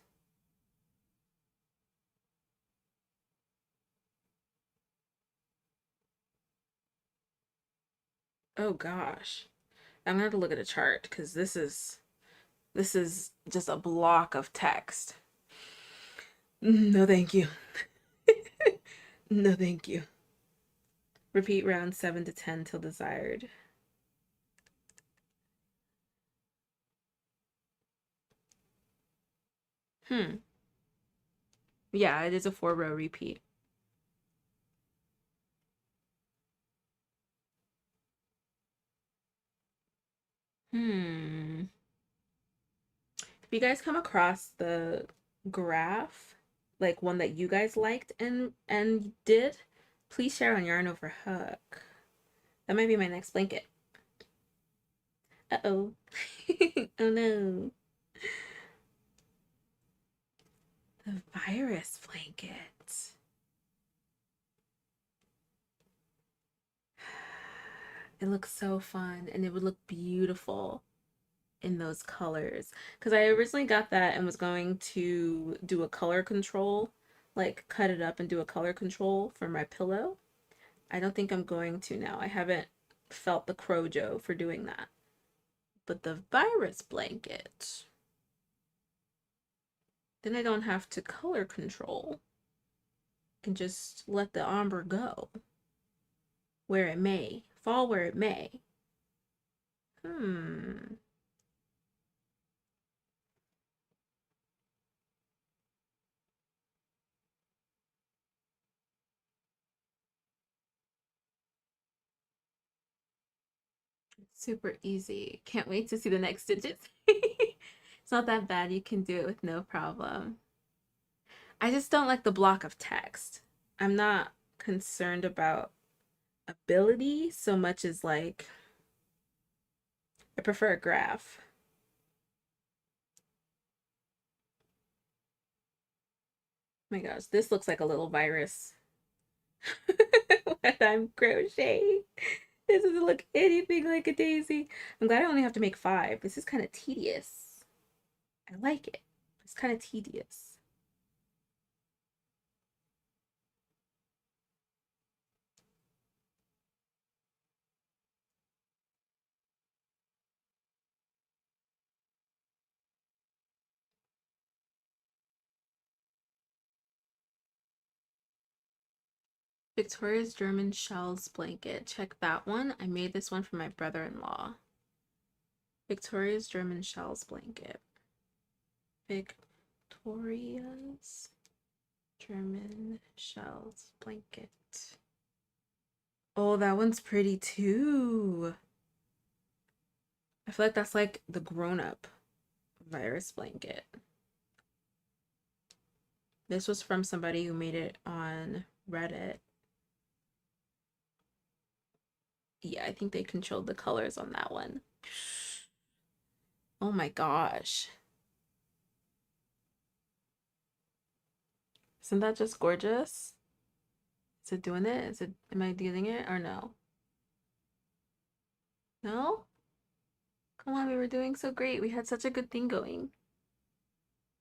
Oh gosh. I'm gonna have to look at a chart because this is just a block of text. No, thank you. No, thank you. Repeat round 7 to 10 till desired. Hmm. Yeah, it is a 4-row repeat. Hmm. If you guys come across the graph, like one that you guys liked and did, please share on Yarn Over Hook. That might be my next blanket. Uh-oh. Oh no. The virus blanket. It looks so fun and it would look beautiful in those colors. Because I originally got that and was going to do a color control, like cut it up and do a color control for my pillow. I don't think I'm going to now. I haven't felt the crojo for doing that. But the virus blanket, then I don't have to color control and just let the ombre go where it may, fall where it may. Hmm. Super easy. Can't wait to see the next stitches. It's not that bad. You can do it with no problem. I just don't like the block of text. I'm not concerned about ability so much as like I prefer a graph. Oh my gosh, this looks like a little virus when I'm crocheting. This doesn't look anything like a daisy. I'm glad I only have to make 5. This is kind of tedious. I like it. It's kind of tedious. Victoria's German Shells blanket. Check that one. I made this one for my brother-in-law. Victoria's German Shells blanket. Victoria's German Shells blanket. Oh, that one's pretty too. I feel like that's like the grown-up virus blanket. This was from somebody who made it on Reddit. Yeah, I think they controlled the colors on that one. Oh my gosh. Isn't that just gorgeous? Is it doing it? Am I doing it or no? No? Come on, we were doing so great. We had such a good thing going.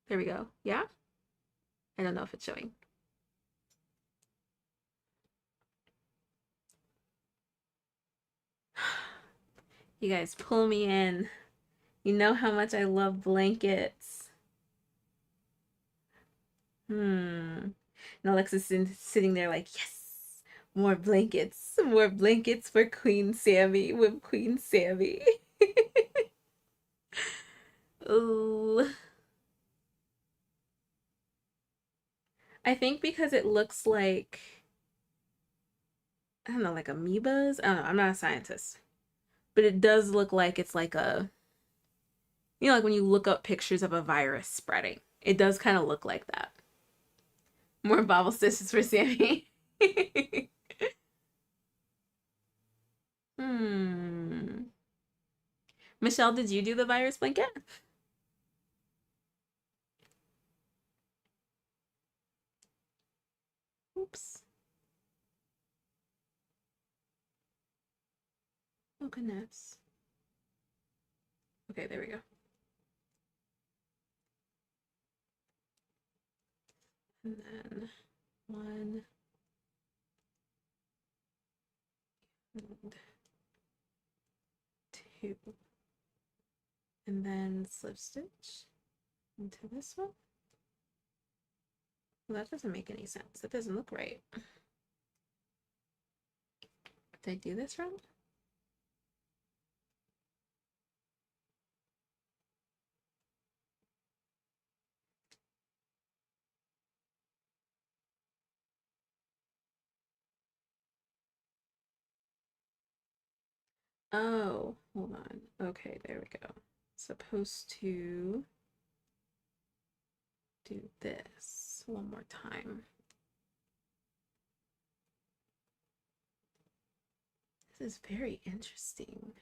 There we go. Yeah? I don't know if it's showing. You guys pull me in. You know how much I love blankets. And Alexis is sitting there like, yes, more blankets for Queen Sammy with Queen Sammy. Ooh. I think because it looks like, I don't know, like amoebas. I don't know. I'm not a scientist, but it does look like it's like a, like when you look up pictures of a virus spreading, it does kind of look like that. More bobble stitches for Sammy. Hmm. Michelle, did you do the virus blanket? Oops. Oh, goodness. Okay, there we go. And then 1 and 2. And then slip stitch into this one. Well, that doesn't make any sense. That doesn't look right. Did I do this wrong? Oh, hold on. Okay, there we go. Supposed to do this one more time. This is very interesting.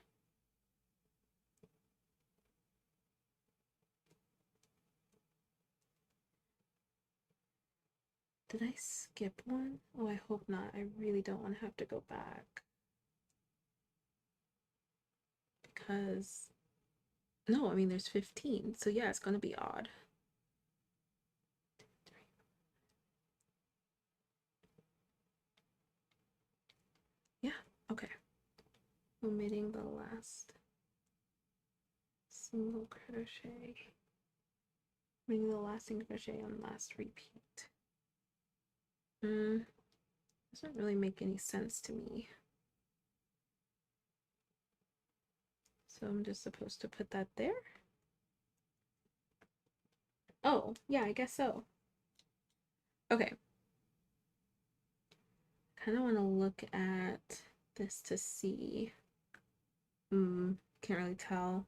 Did I skip one? Oh, I hope not. I really don't want to have to go back. Because, no, I mean, there's 15. So yeah, it's going to be odd. Yeah, okay. Omitting the last single crochet. Omitting the last single crochet on last repeat. Doesn't really make any sense to me. So I'm just supposed to put that there? Oh, yeah, I guess so. Okay. Kind of want to look at this to see. Can't really tell.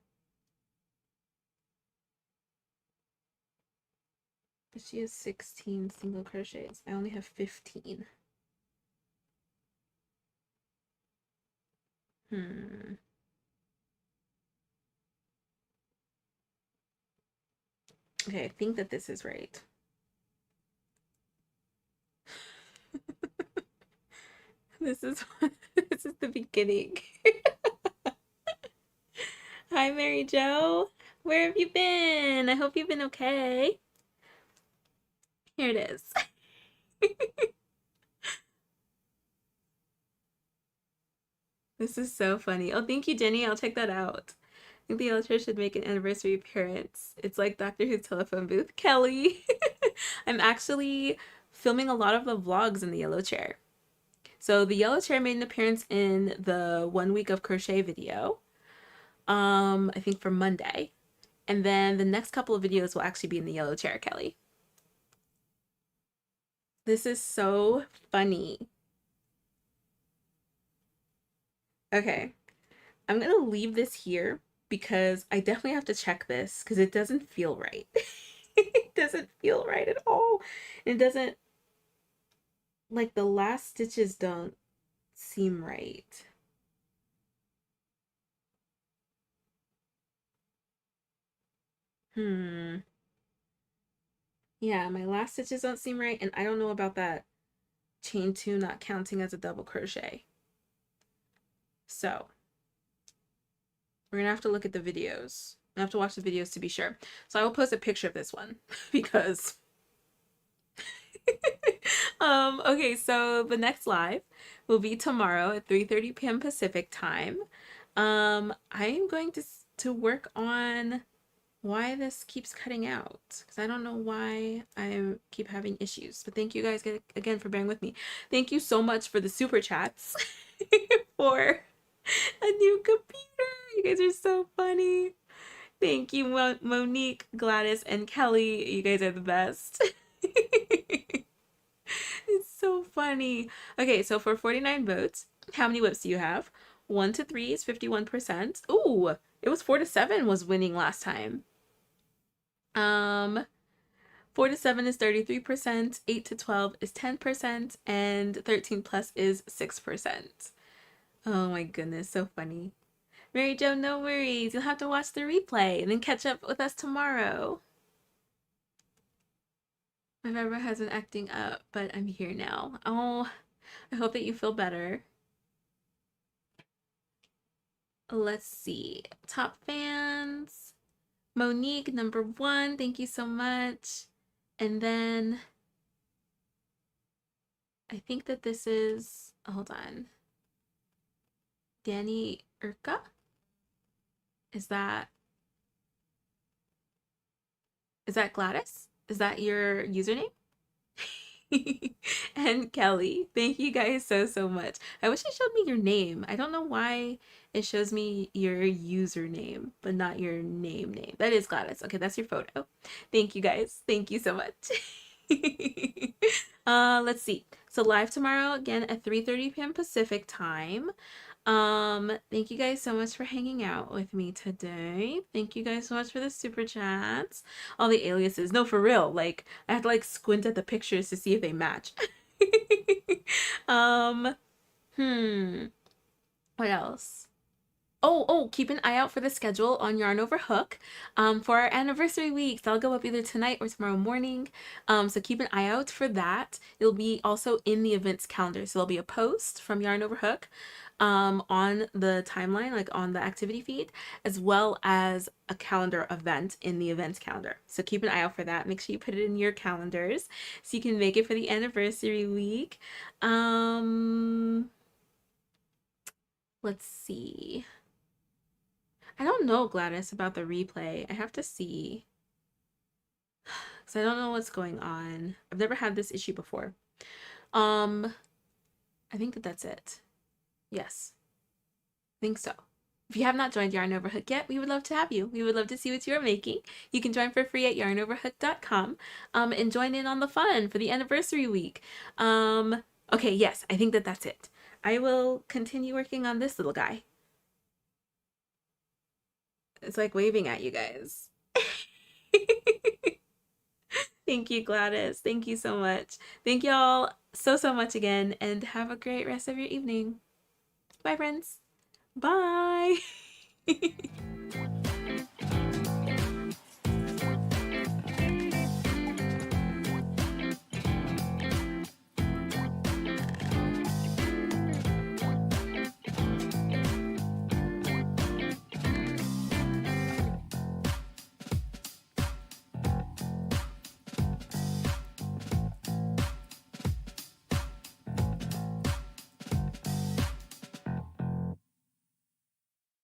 But she has 16 single crochets. I only have 15. Okay, I think that this is right. This is this is the beginning. Hi, Mary Jo. Where have you been? I hope you've been okay. Here it is. This is so funny. Oh, thank you, Jenny. I'll check that out. I think the Yellow should make an anniversary appearance. It's like Doctor Who's telephone booth. Kelly. I'm actually filming a lot of the vlogs in the yellow chair. So the yellow chair made an appearance in the 1 week of crochet video. I think for Monday. And then the next couple of videos will actually be in the yellow chair, Kelly. This is so funny. Okay, I'm gonna leave this here because I definitely have to check this because it doesn't feel right. It doesn't feel right at all. It doesn't, like, the last stitches don't seem right. Yeah, my last stitches don't seem right, and I don't know about that chain two not counting as a double crochet. So we're gonna have to look at the videos. I have to watch the videos to be sure. So I will post a picture of this one because okay, so the next live will be tomorrow at 3:30 p.m. Pacific time. I am going to work on why this keeps cutting out because I don't know why I keep having issues. But thank you guys again for bearing with me. Thank you so much for the super chats for a new computer. You guys are so funny. Thank you, Monique, Gladys, and Kelly. You guys are the best. It's so funny. Okay, so for 49 votes, how many whips do you have? 1 to 3 is 51%. Ooh, it was 4 to 7 was winning last time. 4 to 7 is 33%, 8 to 12 is 10%, and 13 plus is 6%. Oh my goodness, so funny. Mary Jo, no worries. You'll have to watch the replay and then catch up with us tomorrow. My member has been acting up, but I'm here now. Oh, I hope that you feel better. Let's see. Top fans. Monique, number 1. Thank you so much. And then I think that this is, hold on. Danny Urka? Is that Gladys? Is that your username? And Kelly, thank you guys so much. I wish it showed me your name. I don't know why it shows me your username, but not your name. That is Gladys. Okay, that's your photo. Thank you guys. Thank you so much. Let's see. So live tomorrow again at 3:30 p.m. Pacific time. Thank you guys so much for hanging out with me today. Thank you guys so much for the super chats. All the aliases. No, for real. Like, I had to like squint at the pictures to see if they match. um, what else? Oh, keep an eye out for the schedule on Yarn Over Hook for our anniversary weeks. That'll go up either tonight or tomorrow morning. So keep an eye out for that. It'll be also in the events calendar. So there'll be a post from Yarn Over Hook on the timeline, like on the activity feed, as well as a calendar event in the events calendar. So keep an eye out for that. Make sure you put it in your calendars so you can make it for the anniversary week. Let's see. I don't know, Gladys, about the replay. I have to see. Because I don't know what's going on. I've never had this issue before. I think that that's it. Yes. I think so. If you have not joined Yarn Over Hook yet, we would love to have you. We would love to see what you're making. You can join for free at yarnoverhook.com and join in on the fun for the anniversary week. Okay, yes, I think that that's it. I will continue working on this little guy. It's like waving at you guys. Thank you, Gladys. Thank you so much. Thank y'all so much again, and have a great rest of your evening. Bye, friends. Bye.